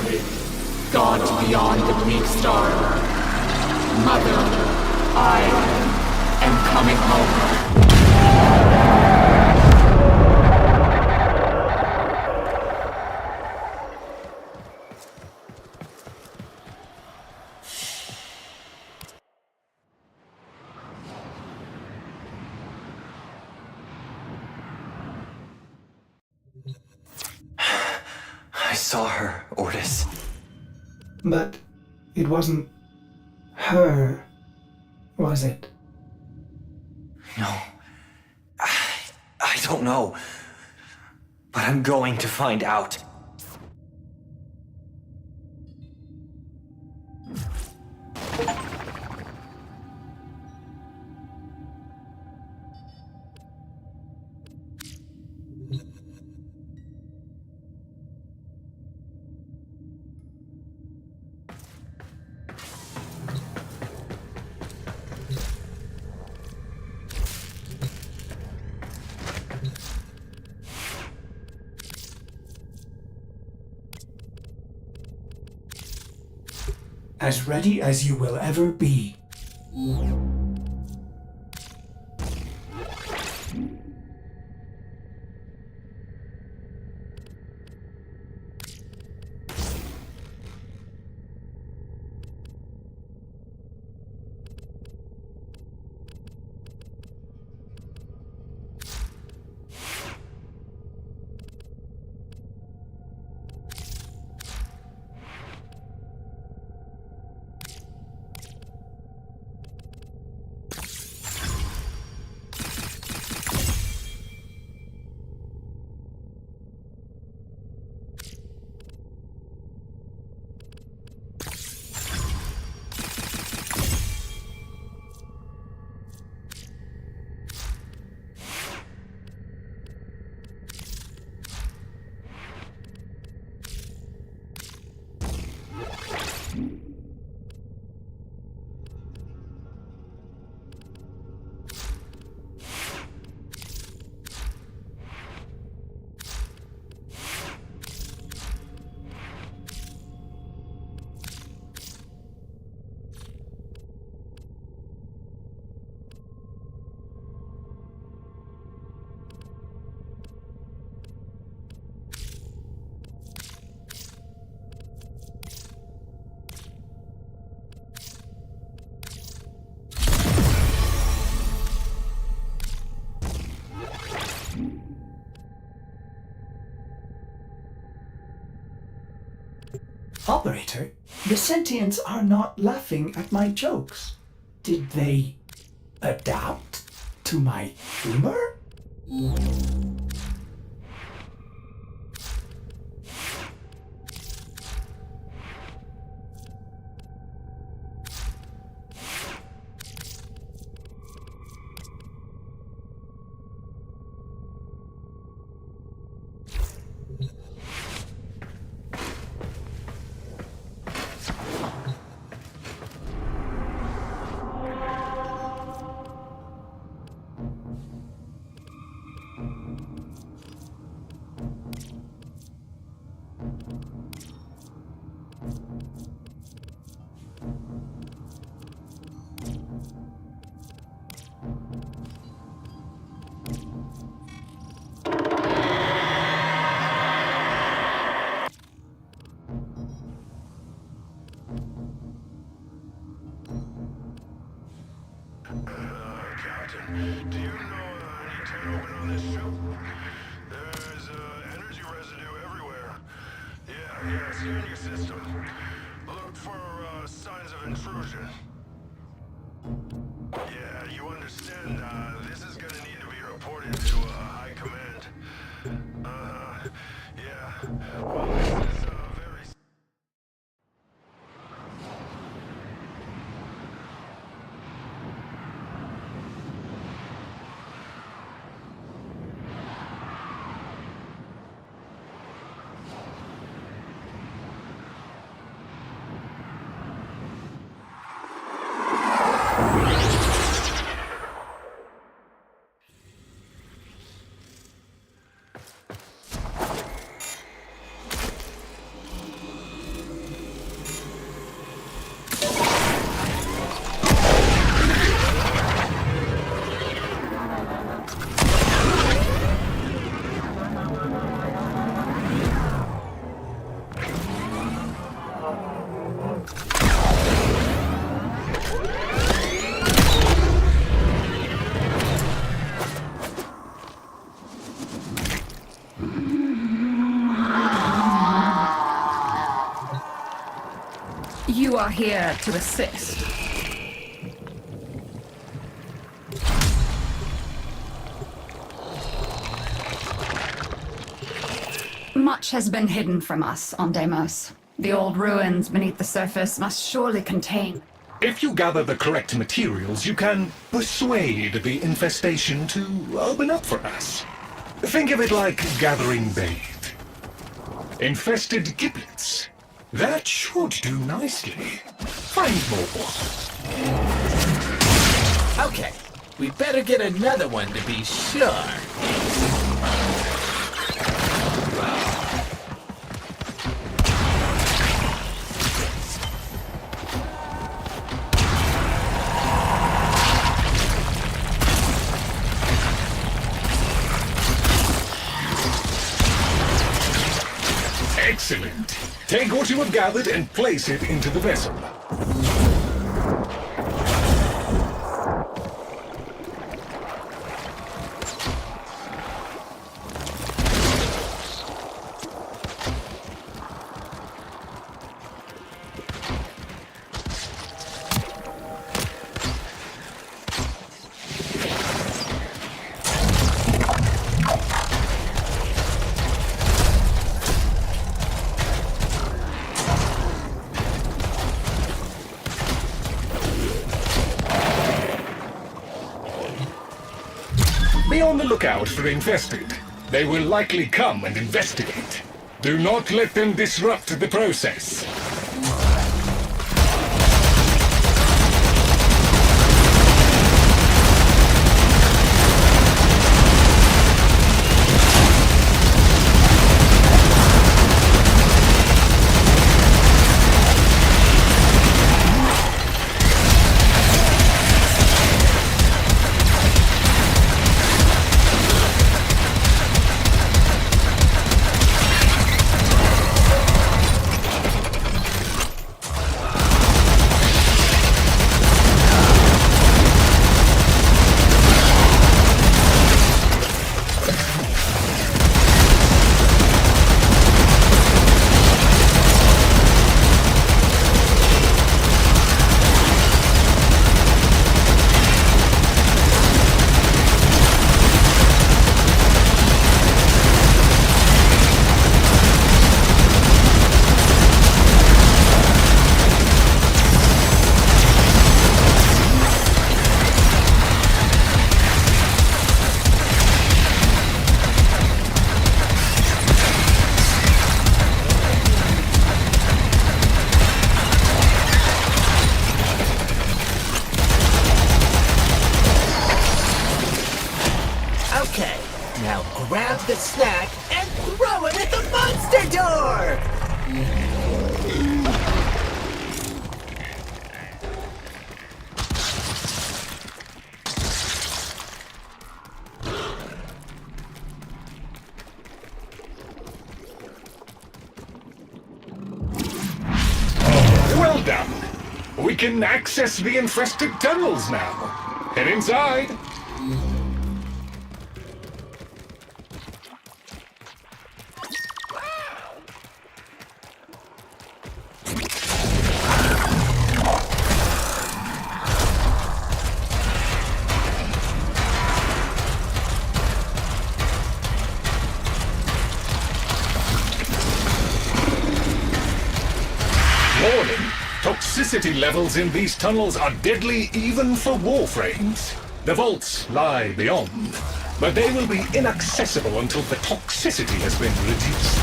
gone to beyond the bleak star. Mother, I am coming home. saw her, Ordis. But it wasn't her, was it? No. I don't know. But I'm going to find out. As ready as you will ever be. Operator, the sentients are not laughing at my jokes. Did they adapt to my humor? Captain, do you know any turn open on this ship? There's energy residue everywhere. Yeah, scan your system. Look for signs of intrusion. Yeah, you understand, this is gonna need to be reported to high command. Yeah. Well, this is very... You are here to assist. Much has been hidden from us on Deimos. The old ruins beneath the surface must surely contain... If you gather the correct materials, you can persuade the infestation to open up for us. Think of it like gathering bait. Infested giblets. That should do nicely. Find more. Okay, we better get another one to be sure. Excellent. Take what you have gathered and place it into the vessel. Be on the lookout for infested. They will likely come and investigate. Do not let them disrupt the process. Okay, now grab the snack and throw it at the monster door! Well done. We can access the infested tunnels now. Head inside. Warning, toxicity levels in these tunnels are deadly even for Warframes. The vaults lie beyond, but they will be inaccessible until the toxicity has been reduced.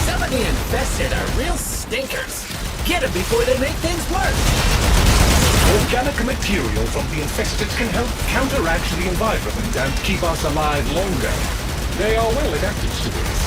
Some of the infested are real stinkers. Get them before they make things worse. Organic material from the infested can help counteract the environment and keep us alive longer. They are well adapted to this.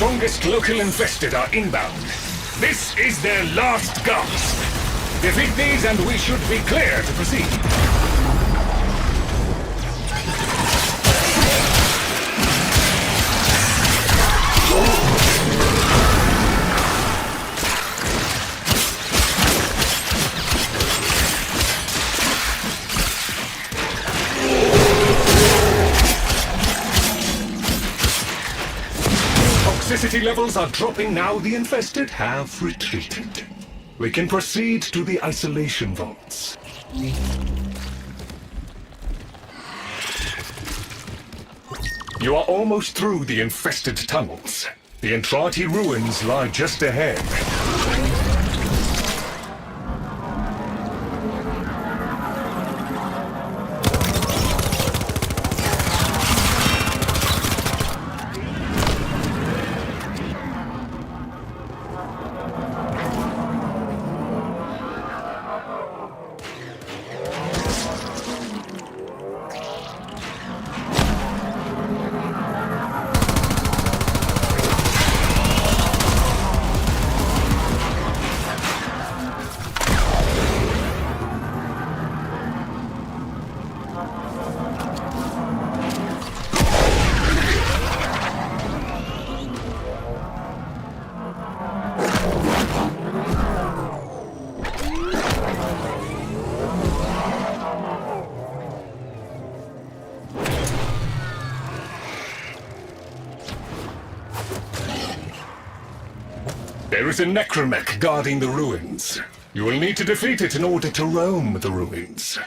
strongest local infested are inbound. This is their last gasp. Defeat these and we should be clear to proceed. Toxicity levels are dropping now. The infested have retreated. We can proceed to the isolation vaults. You are almost through the infested tunnels. The Entrati ruins lie just ahead. There is a necromech guarding the ruins. You will need to defeat it in order to roam the ruins.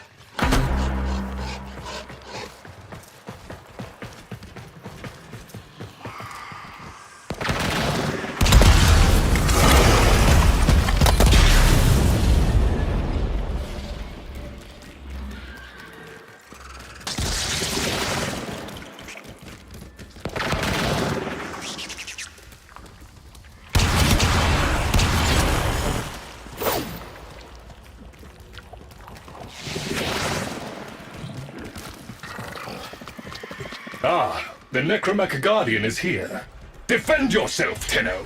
Ah, the Necromech Guardian is here. Defend yourself, Tenno!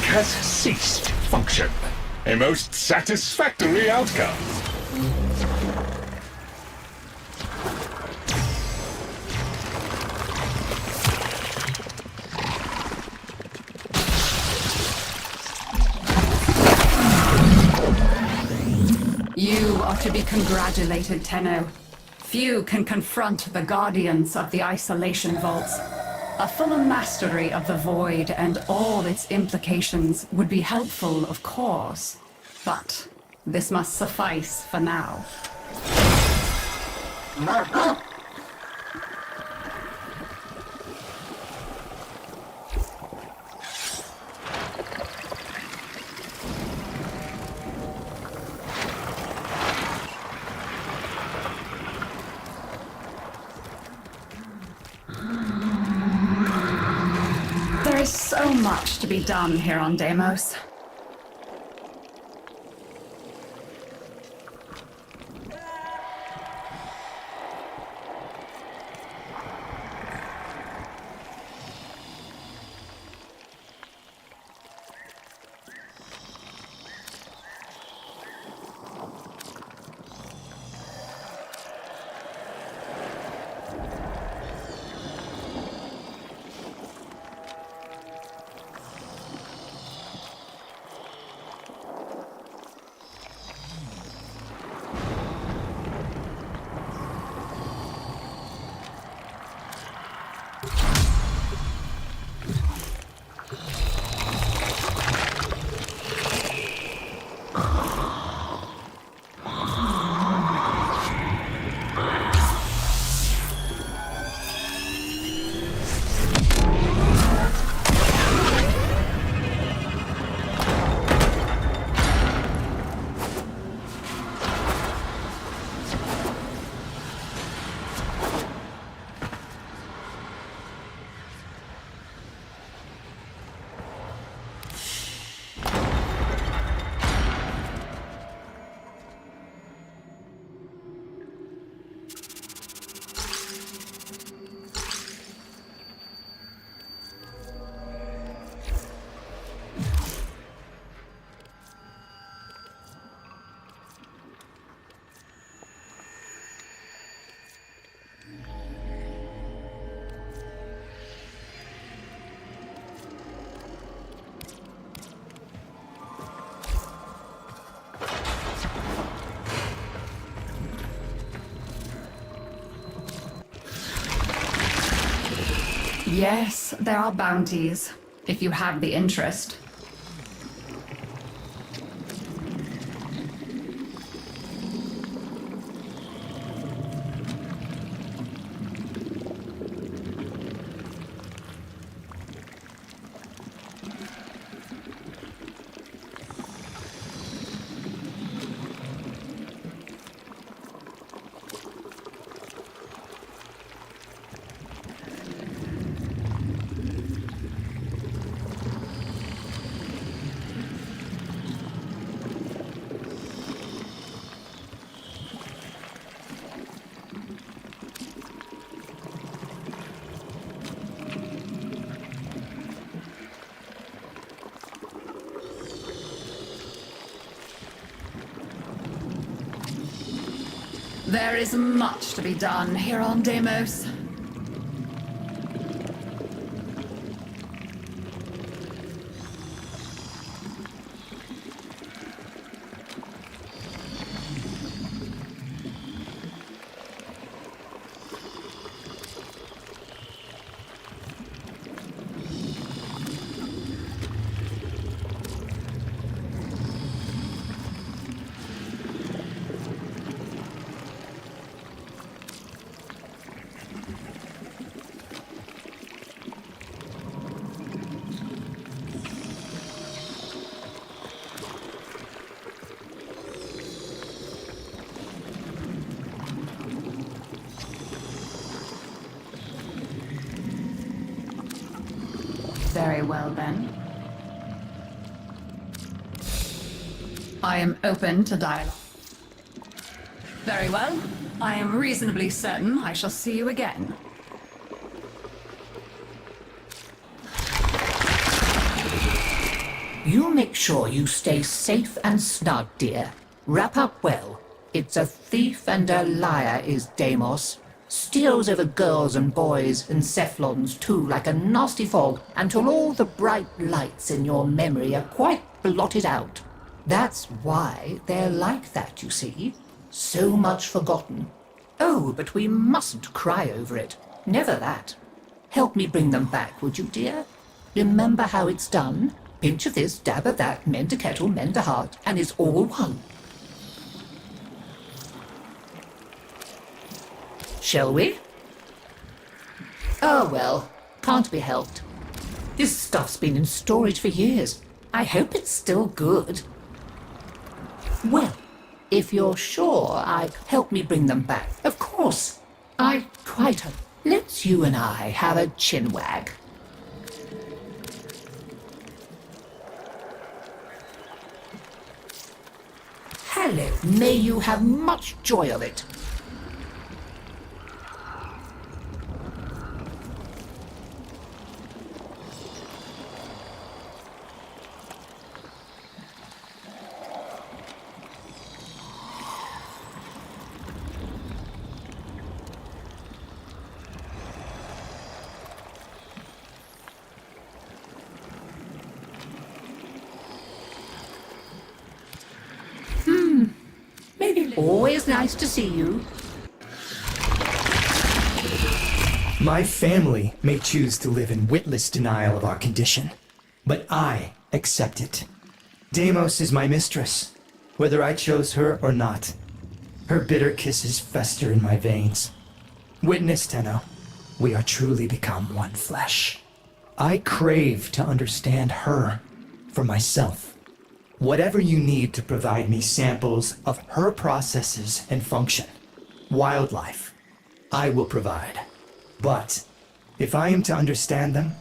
Has ceased function. A most satisfactory outcome. You are to be congratulated, Tenno. Few can confront the guardians of the isolation vaults. A fuller mastery of the Void and all its implications would be helpful, of course, but this must suffice for now. There is so much to be done here on Deimos. Yes, there are bounties, if you have the interest. There is much to be done here on Deimos. Very well, then. I am open to dialogue. Very well. I am reasonably certain I shall see you again. You make sure you stay safe and snug, dear. Wrap up well. It's a thief and a liar is Deimos. Steals over girls and boys and Cephalons too like a nasty fog until all the bright lights in your memory are quite blotted out. That's why they're like that, you see. So much forgotten. Oh, but we mustn't cry over it. Never that. Help me bring them back, would you, dear? Remember how it's done? Pinch of this, dab of that, mend a kettle, mend a heart, and it's all one. Shall we? Oh well, can't be helped. This stuff's been in storage for years. I hope it's still good. Well, if you're sure, help me bring them back. Of course. Let's you and I have a chinwag. Hello, may you have much joy of it. Always nice to see you. My family may choose to live in witless denial of our condition, but I accept it. Deimos is my mistress, whether I chose her or not. Her bitter kisses fester in my veins. Witness, Tenno, we are truly become one flesh. I crave to understand her for myself. Whatever you need to provide me samples of her processes and function, wildlife, I will provide. But if I am to understand them,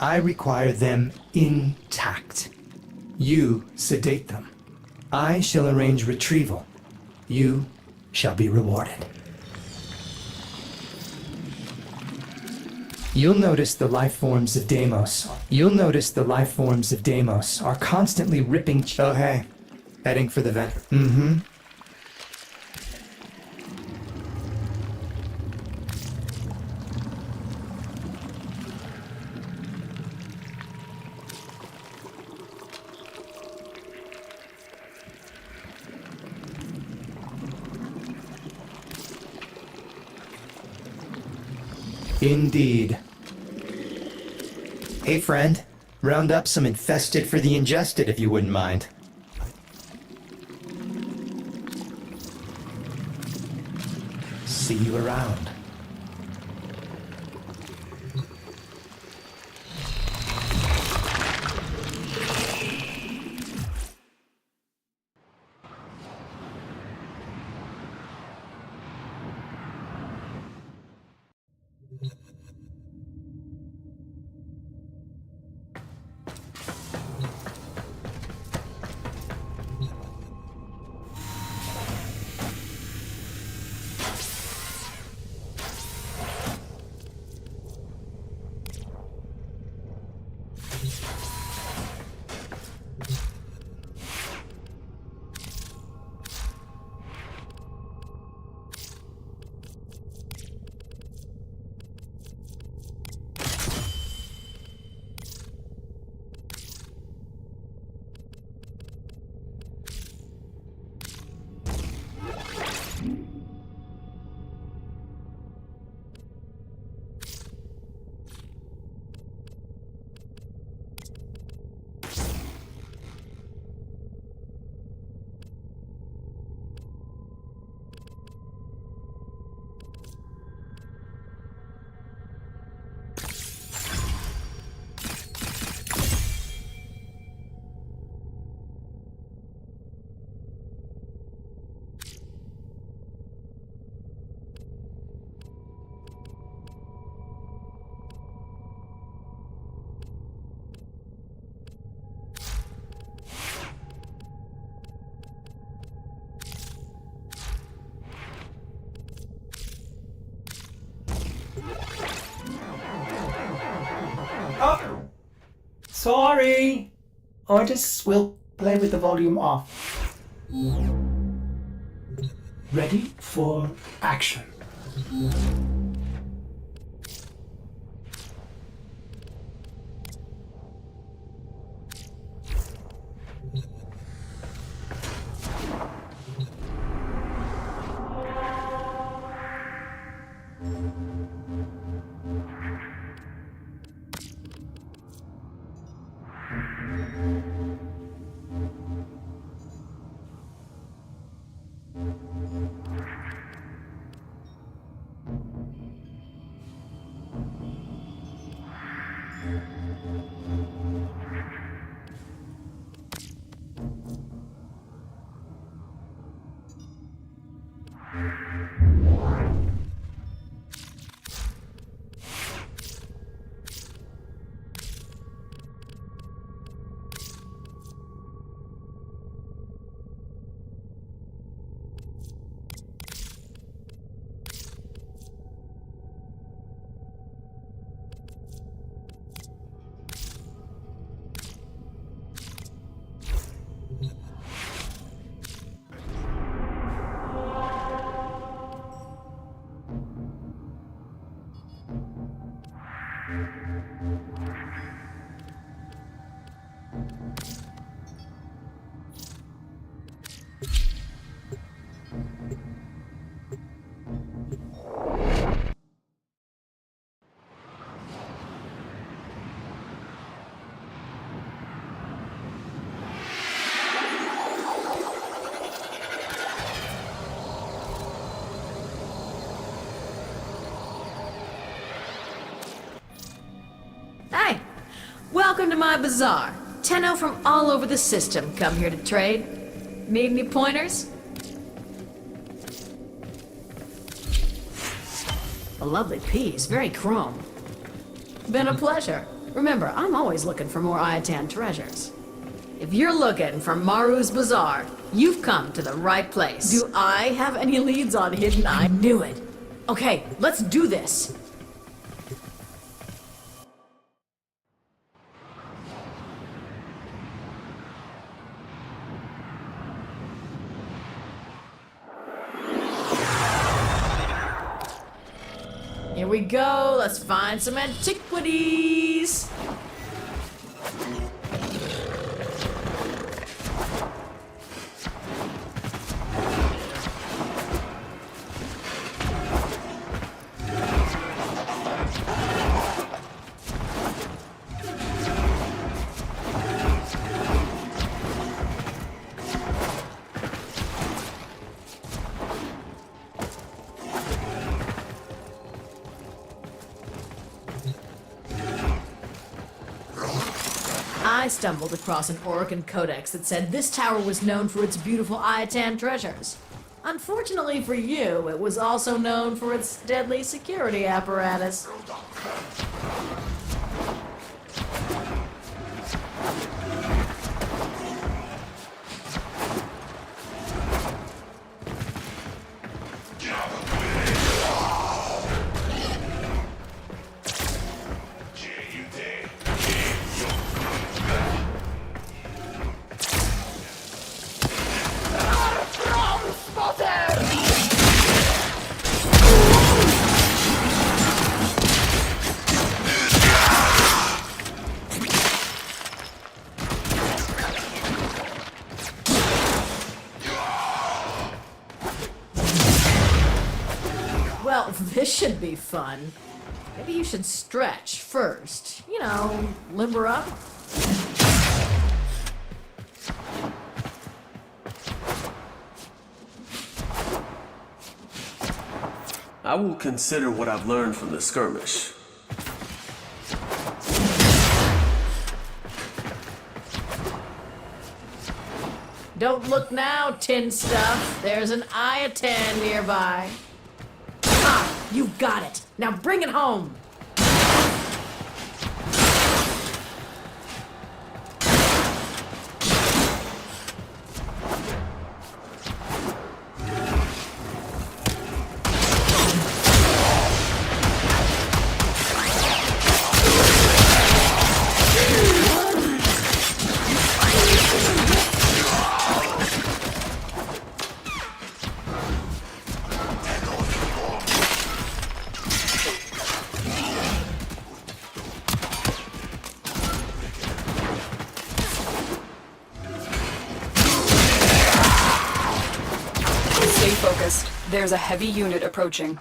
I require them intact. You sedate them. I shall arrange retrieval. You shall be rewarded. You'll notice the life forms of Deimos. Are constantly ripping. Oh, hey. Heading for the vent. Mm-hmm. Indeed. Hey, friend. Round up some infested for the ingested, if you wouldn't mind. See you around. Oh, sorry. Artists will play with the volume off. Ready for action. Hey, welcome to my bazaar. Tenno from all over the system come here to trade. Need any pointers? A lovely piece, very chrome. Been a pleasure. Remember, I'm always looking for more Iatan treasures. If you're looking for Maru's Bazaar, you've come to the right place. Do I have any leads on hidden? I knew it. Okay, let's do this. Here we go, let's find some antiquities. I stumbled across an Orokin codex that said this tower was known for its beautiful Ayatan treasures. Unfortunately for you, it was also known for its deadly security apparatus. Well, this should be fun. Maybe you should stretch first. You know, limber up. I will consider what I've learned from the skirmish. Don't look now, tin stuff. There's an Ayatan nearby. Ah, you got it. Now bring it home. Stay focused. There's a heavy unit approaching.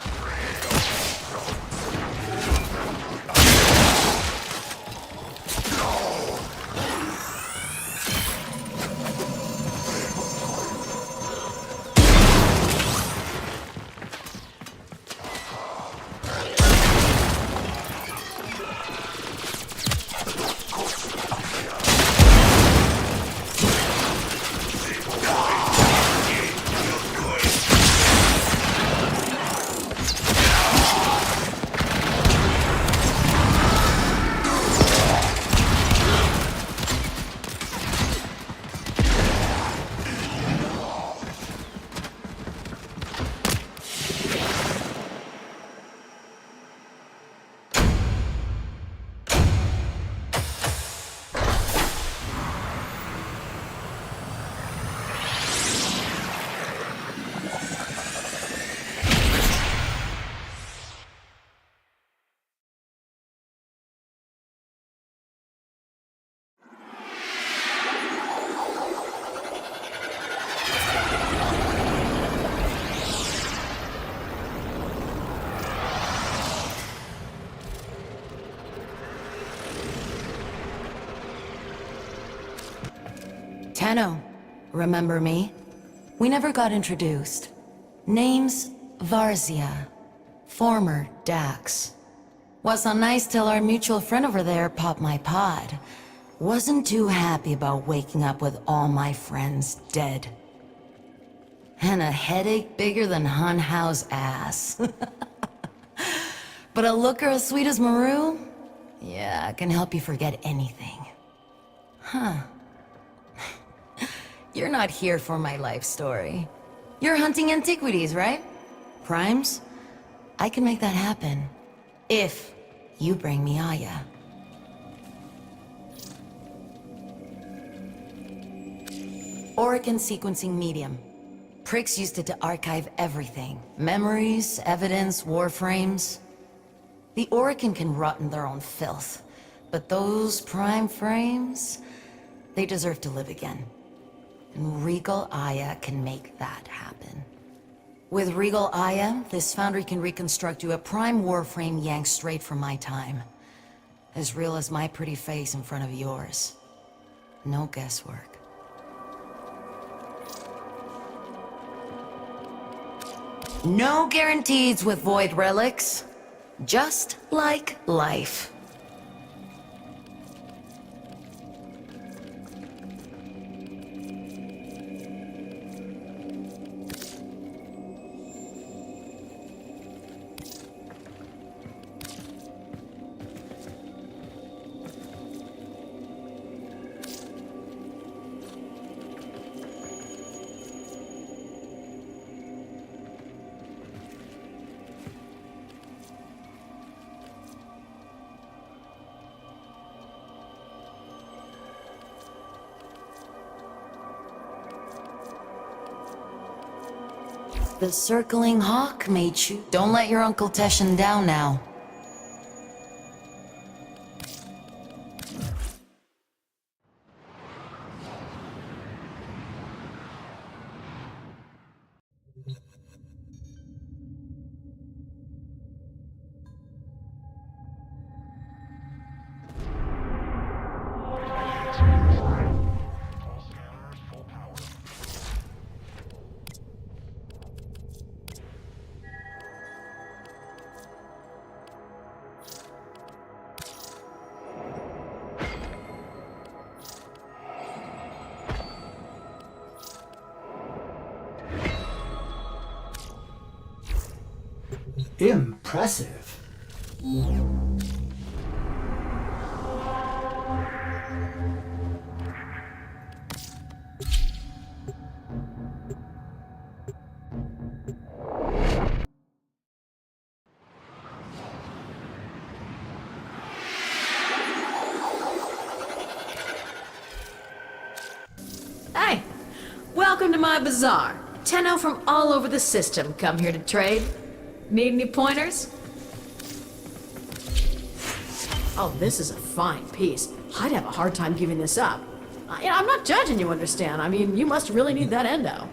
Tenno, remember me? We never got introduced. Name's Varzia, former Dax. Was nice till our mutual friend over there popped my pod. Wasn't too happy about waking up with all my friends dead. And a headache bigger than Hun Hao's ass. But a looker as sweet as Maru? Yeah, can help you forget anything. Huh. You're not here for my life story. You're hunting antiquities, right? Primes? I can make that happen. If you bring me Aya. Orokin sequencing medium. Pricks used it to archive everything. Memories, evidence, warframes. The Orokin can rot in their own filth. But those prime frames, they deserve to live again. And Regal Aya can make that happen. With Regal Aya, this foundry can reconstruct you a prime warframe yanked straight from my time. As real as my pretty face in front of yours. No guesswork. No guarantees with Void Relics. Just like life. The circling hawk may choose. Don't let your Uncle Teshin down now. Impressive. Hey, welcome to my bazaar. Tenno from all over the system come here to trade. Need any pointers? Oh, this is a fine piece. I'd have a hard time giving this up. I'm not judging, you understand. I mean, you must really need that endo.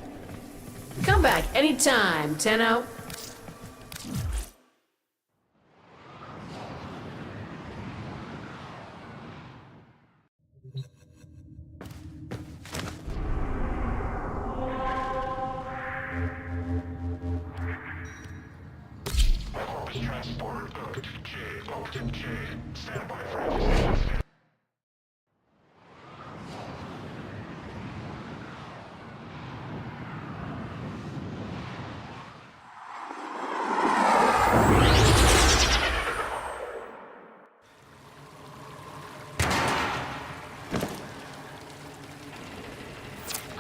Come back anytime, Tenno. Transporter booked. J, booked in J. Stand by for any.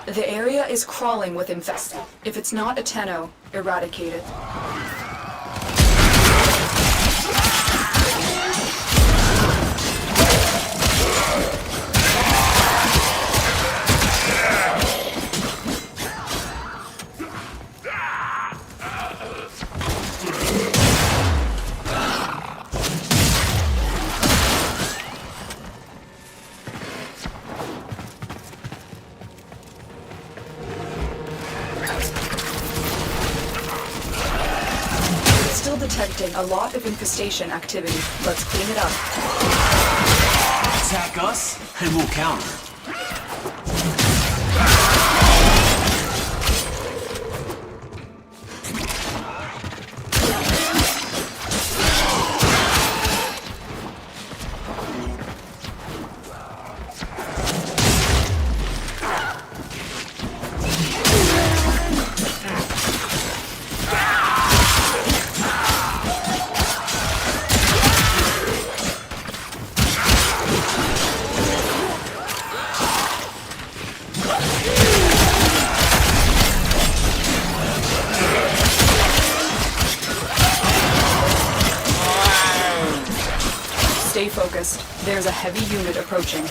The area is crawling with infested. If it's not a Tenno, eradicate it. Still detecting a lot of infestation activity. Let's clean it up. Attack us, and we'll counter. Stay focused. There's a heavy unit approaching.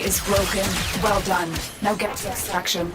Is broken. Well done. Now get to extraction.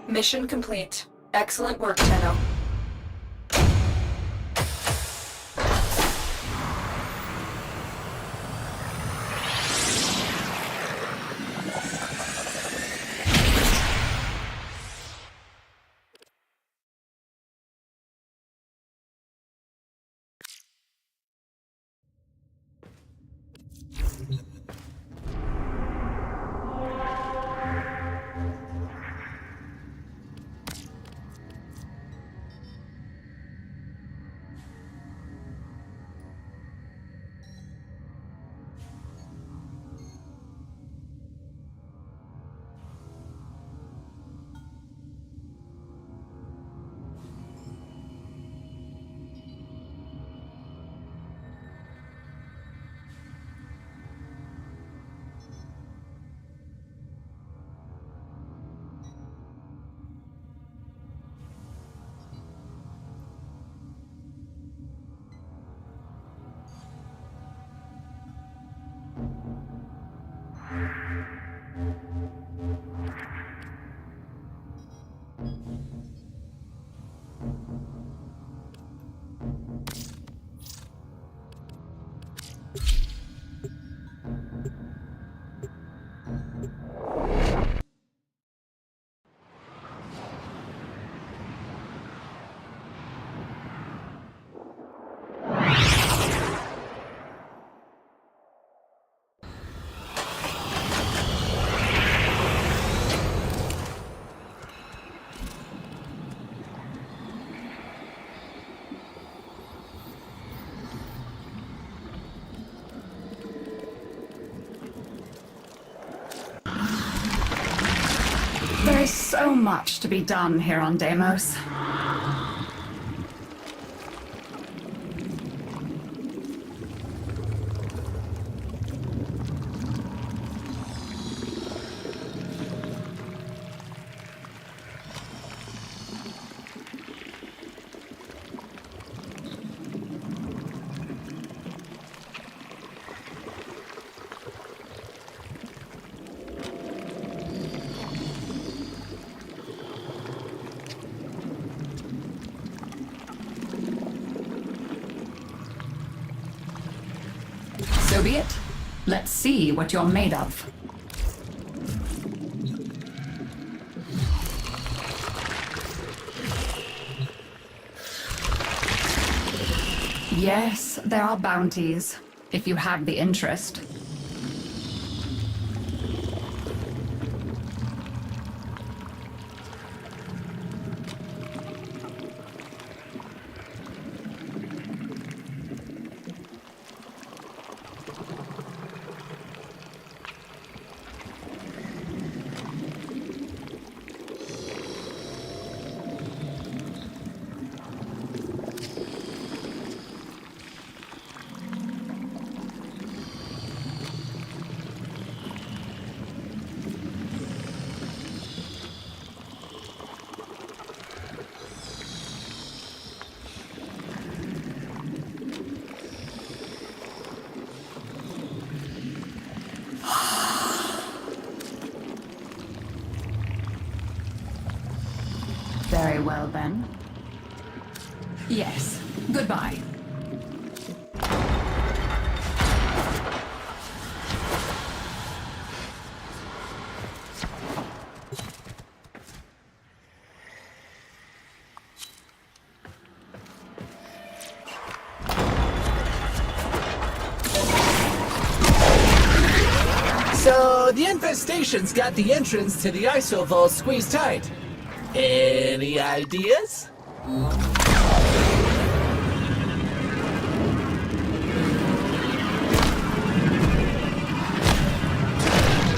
Mission complete. Excellent work, Tenno. There is so much to be done here on Deimos. So be it. Let's see what you're made of. Yes, there are bounties, if you have the interest. Very well, then. Yes. Goodbye. So, the infestation's got the entrance to the ISO vault squeezed tight. Any ideas?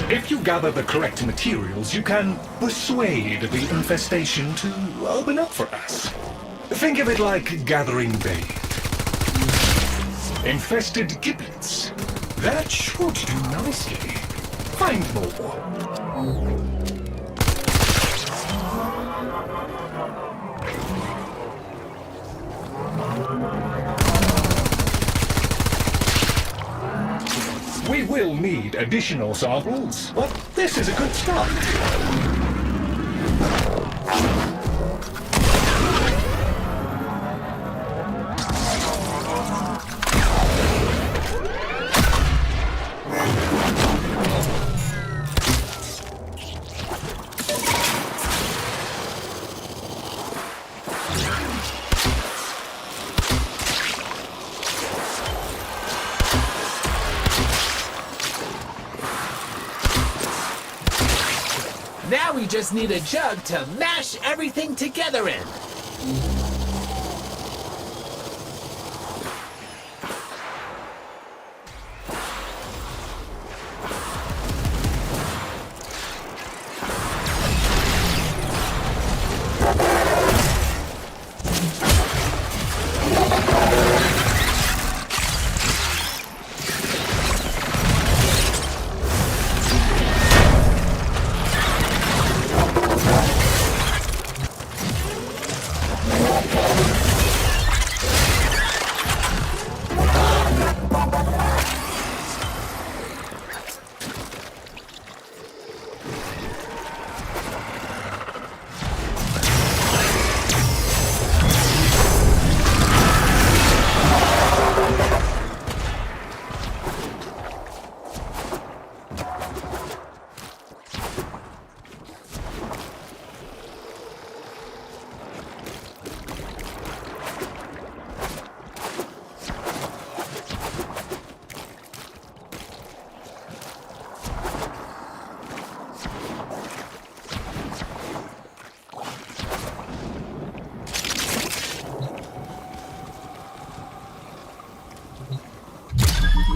If you gather the correct materials, you can persuade the infestation to open up for us. Think of it like gathering bait. Infested giblets. That should do nicely. Find more. will need additional samples, but this is a good start. Now we just need a jug to mash everything together in.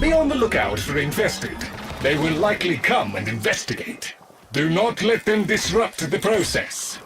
Be on the lookout for infested. They will likely come and investigate. Do not let them disrupt the process.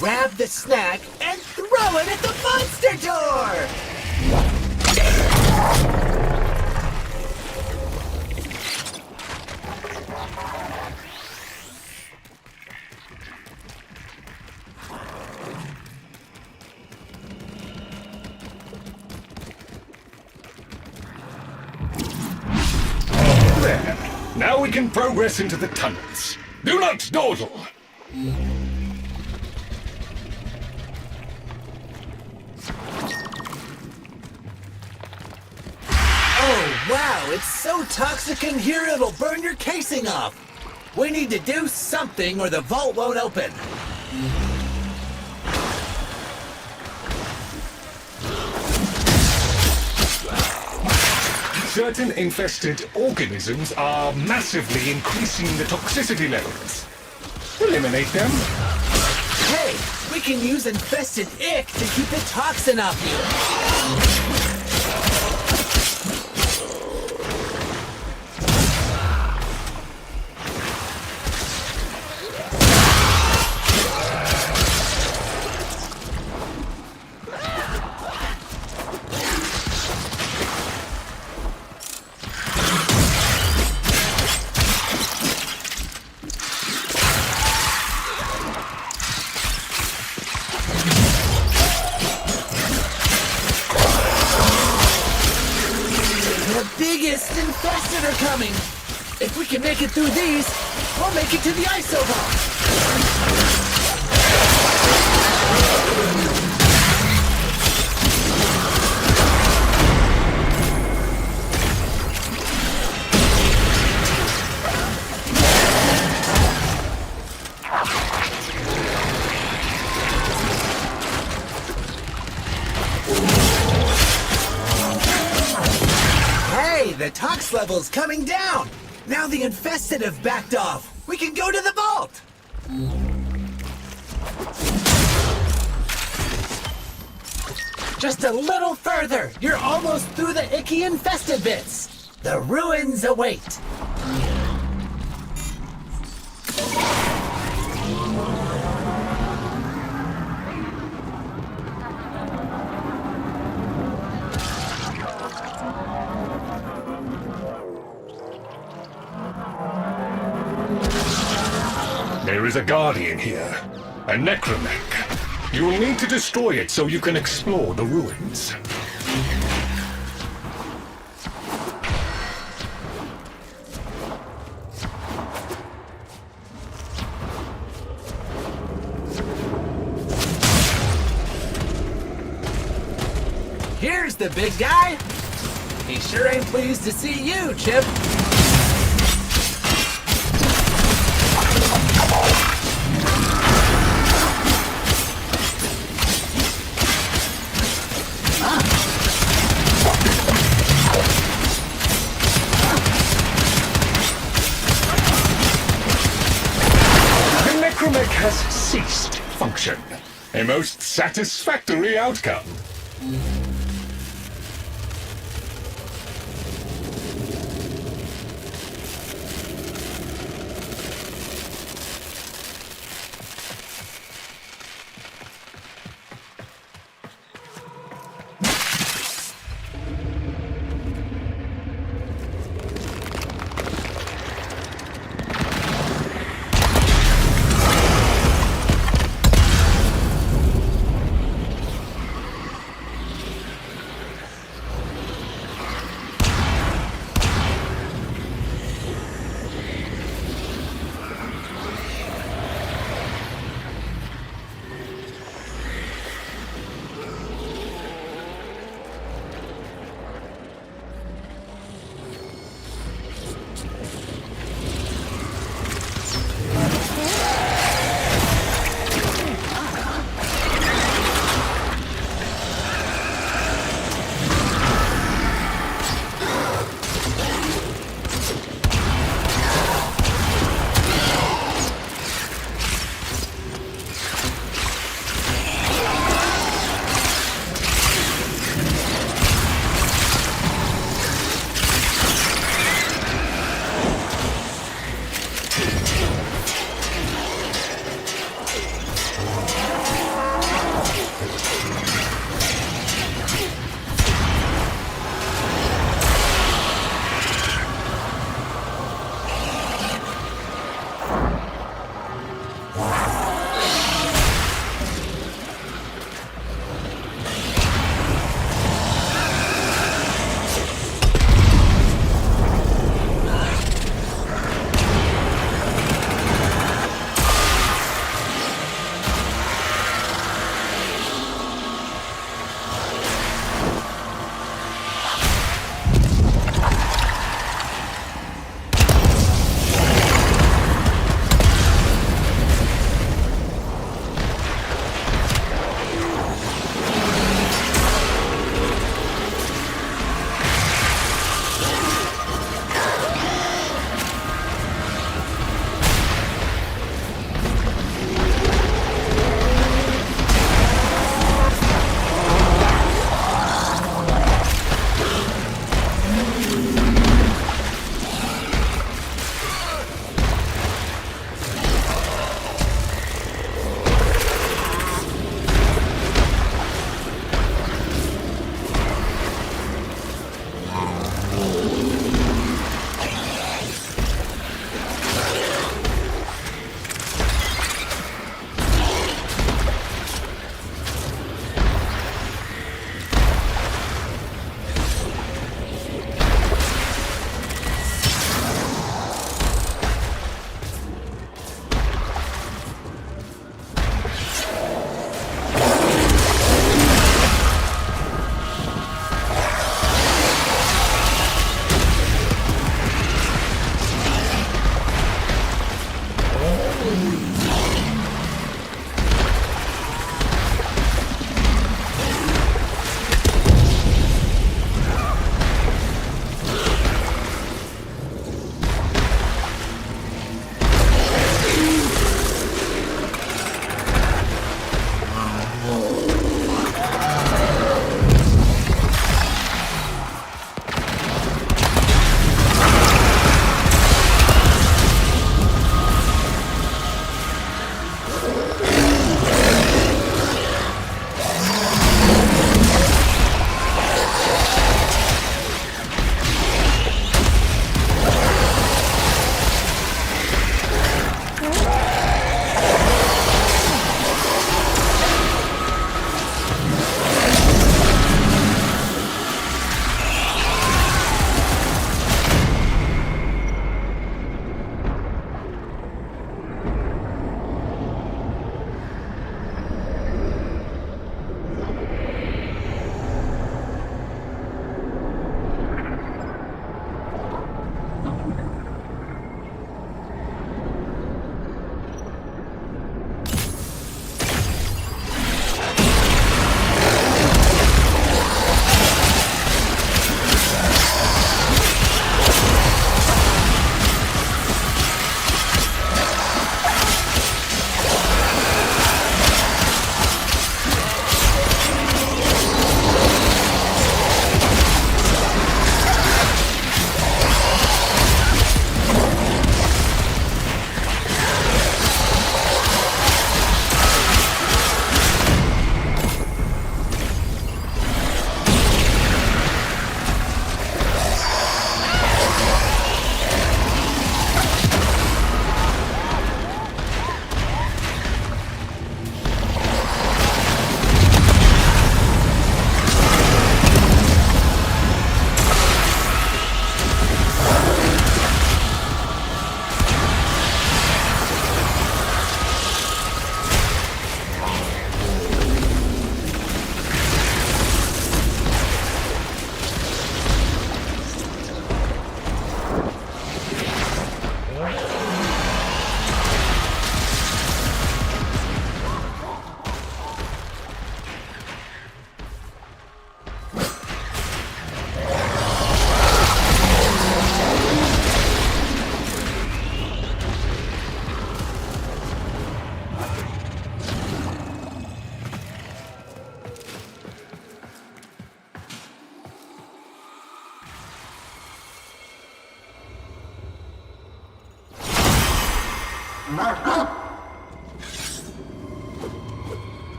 Grab the snack and throw it at the monster door! There. Now we can progress into the tunnels. Do not dawdle! Oh, wow, it's so toxic in here it'll burn your casing off. We need to do something or the vault won't open. Certain infested organisms are massively increasing the toxicity levels. Eliminate them. Hey, we can use infested ick to keep the toxin off you. biggest infested are coming. If we can make it through these, we'll make it to the Isobot. Hey, the tox level's coming down! Now the infested have backed off. We can go to the vault! Just a little further! You're almost through the icky infested bits! The ruins await! There is a guardian here, a necromech. You will need to destroy it so you can explore the ruins. Here's the big guy! He sure ain't pleased to see you, Chip! The necromech has ceased function. A most satisfactory outcome.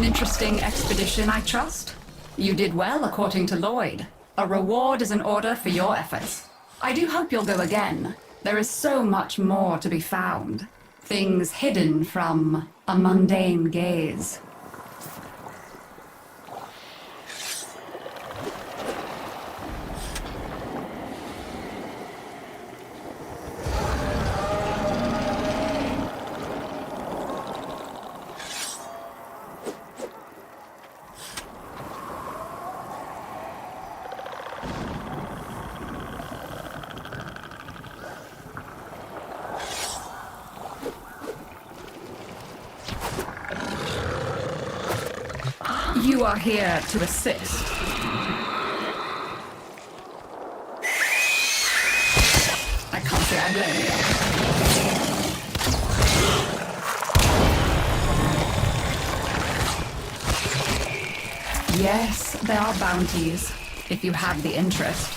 Interesting expedition, I trust. You did well, according to Lloyd. A reward is in order for your efforts. I do hope you'll go again. There is so much more to be found. Things hidden from a mundane gaze. You are here to assist. I can't say I blame you. Yes, there are bounties, if you have the interest.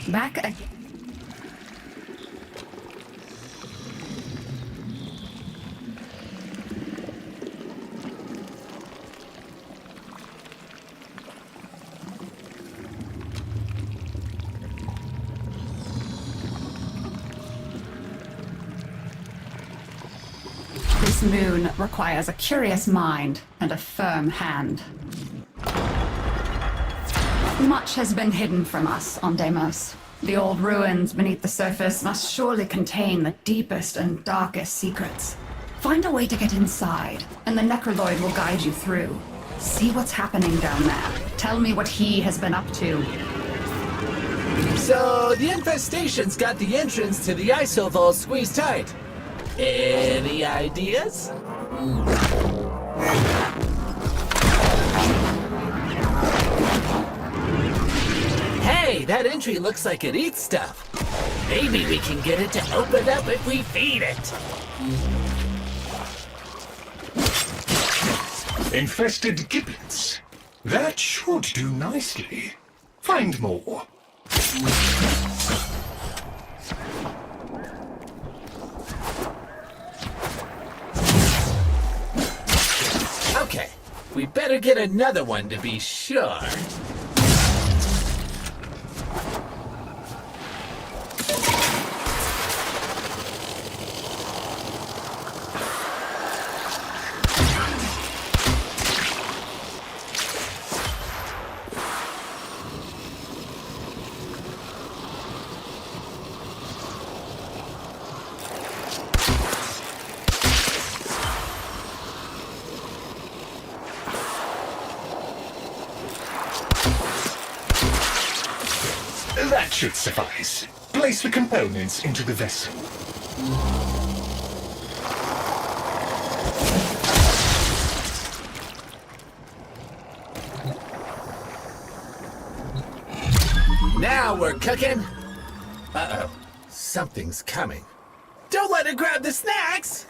Back again. This moon requires a curious mind and a firm hand. Much has been hidden from us on Deimos. The old ruins beneath the surface must surely contain the deepest and darkest secrets. Find a way to get inside, and the Necroloid will guide you through. See what's happening down there. Tell me what he has been up to. So, the infestation's got the entrance to the Isoval squeezed tight. Any ideas? Hey, that entry looks like it eats stuff. Maybe we can get it to open up if we feed it. Infested gibbets. That should do nicely. Find more. Okay, we better get another one to be sure. That should suffice. Place the components into the vessel. Now we're cooking. Uh-oh, something's coming. Don't let her grab the snacks!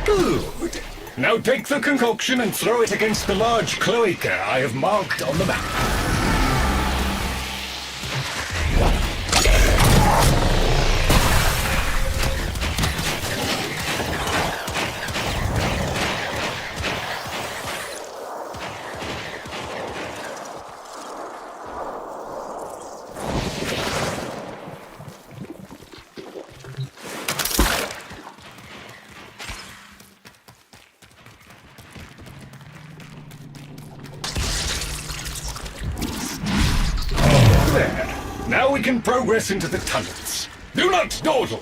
Good. Now take the concoction and throw it against the large cloaca I have marked on the map. There. Now we can progress into the tunnels. Do not dawdle!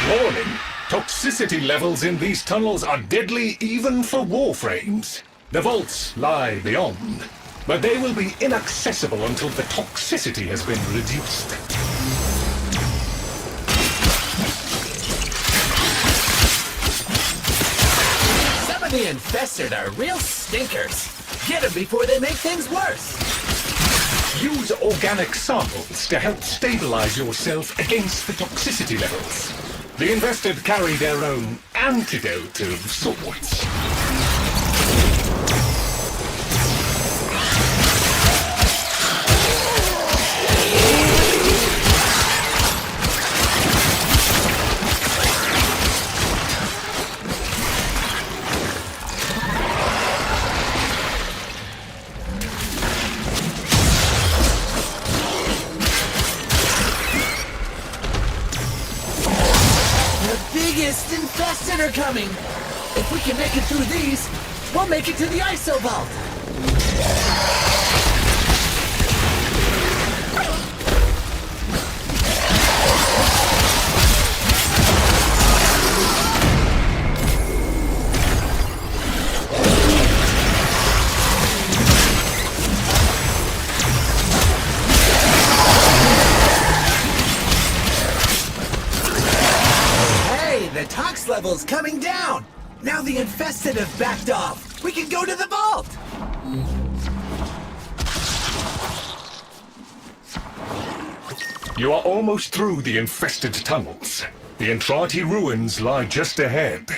Warning! Toxicity levels in these tunnels are deadly even for Warframes. The vaults lie beyond, but they will be inaccessible until the toxicity has been reduced. The infested are real stinkers. Get them before they make things worse. Use organic samples to help stabilize yourself against the toxicity levels. The infested carry their own antidote of sorts. Biggest infested are coming. If we can make it through these, we'll make it to the ISO vault. The tox level's coming down! Now the infested have backed off! We can go to the vault! You are almost through the infested tunnels. The Entrati ruins lie just ahead.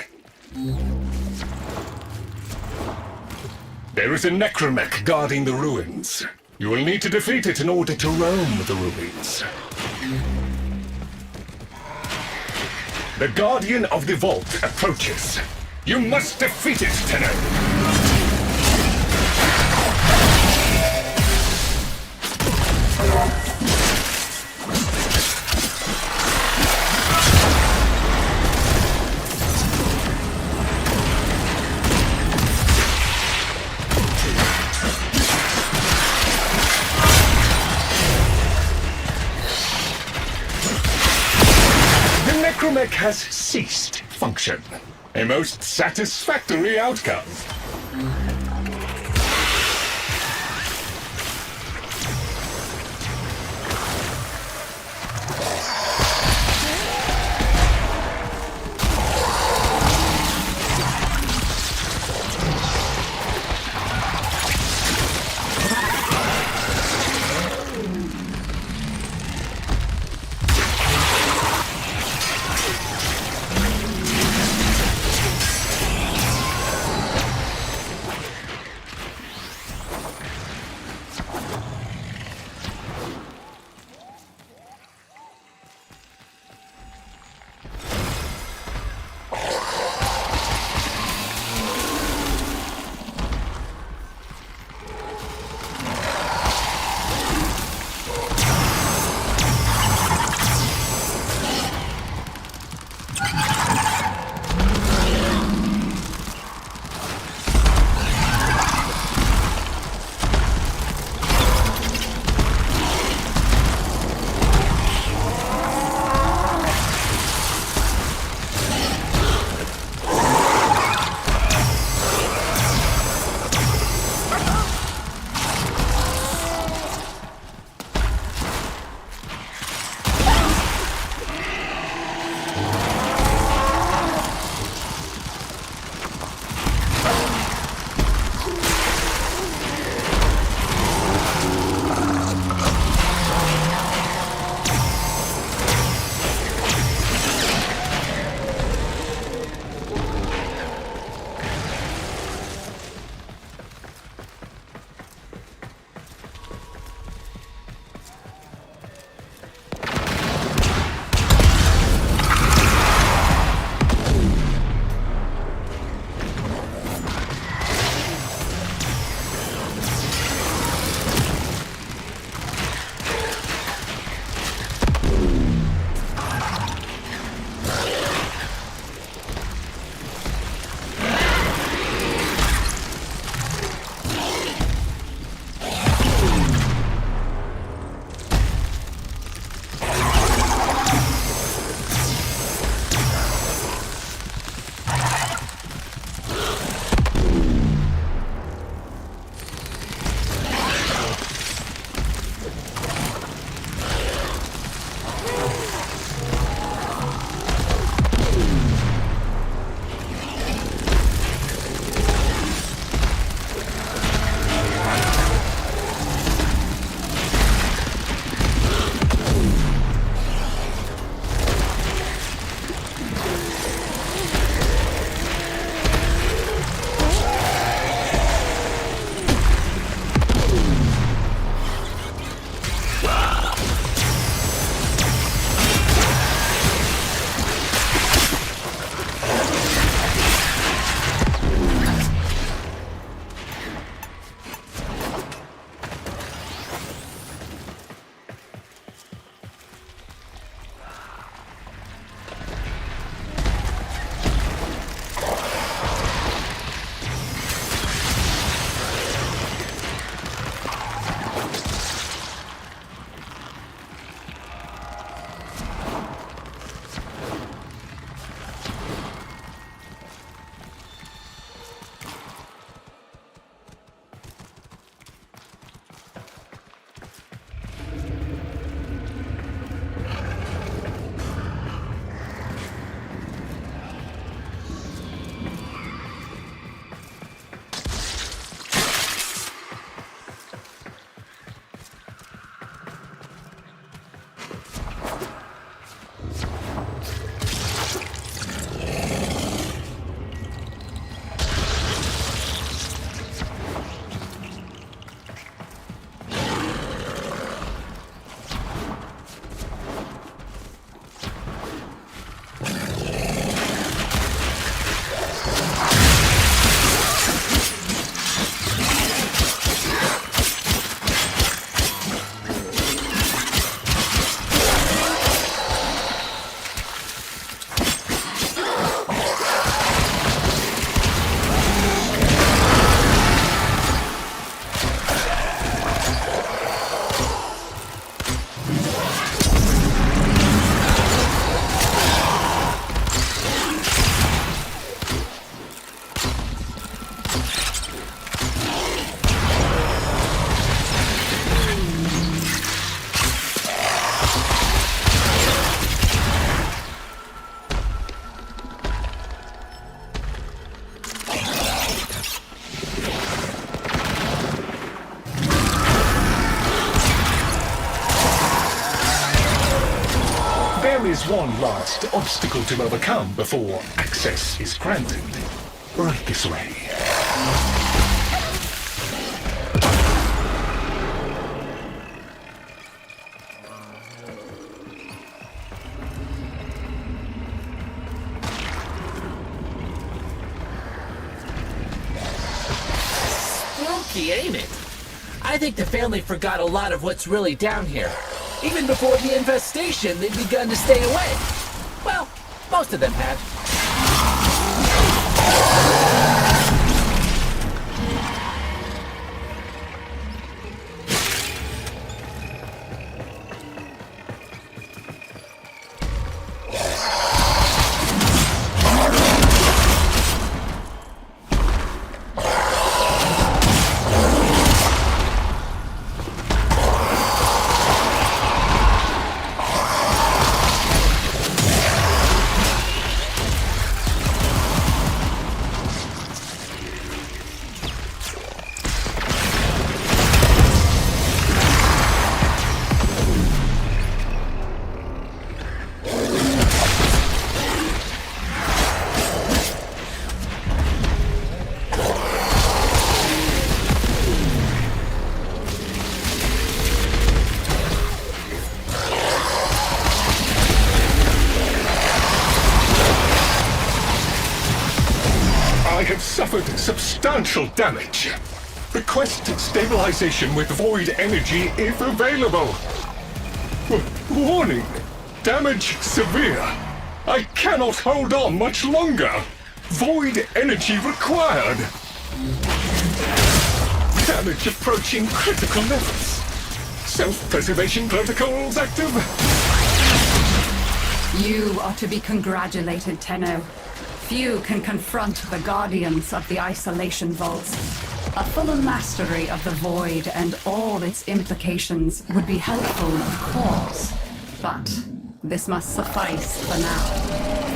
There is a necromech guarding the ruins. You will need to defeat it in order to roam the ruins. The Guardian of the Vault approaches. You must defeat it, Tenno! Necromech has ceased function. A most satisfactory outcome. one last obstacle to overcome before access is granted. Right this way. Spooky, ain't it? I think the family forgot a lot of what's really down here. Even before the infestation, they'd begun to stay away. Well, most of them had. I have suffered substantial damage. Request stabilization with void energy if available. Warning! Damage severe. I cannot hold on much longer. Void energy required. Damage approaching critical levels. Self-preservation protocols active. You are to be congratulated, Tenno. Few can confront the guardians of the isolation vaults. A fuller mastery of the void and all its implications would be helpful, of course. But this must suffice for now.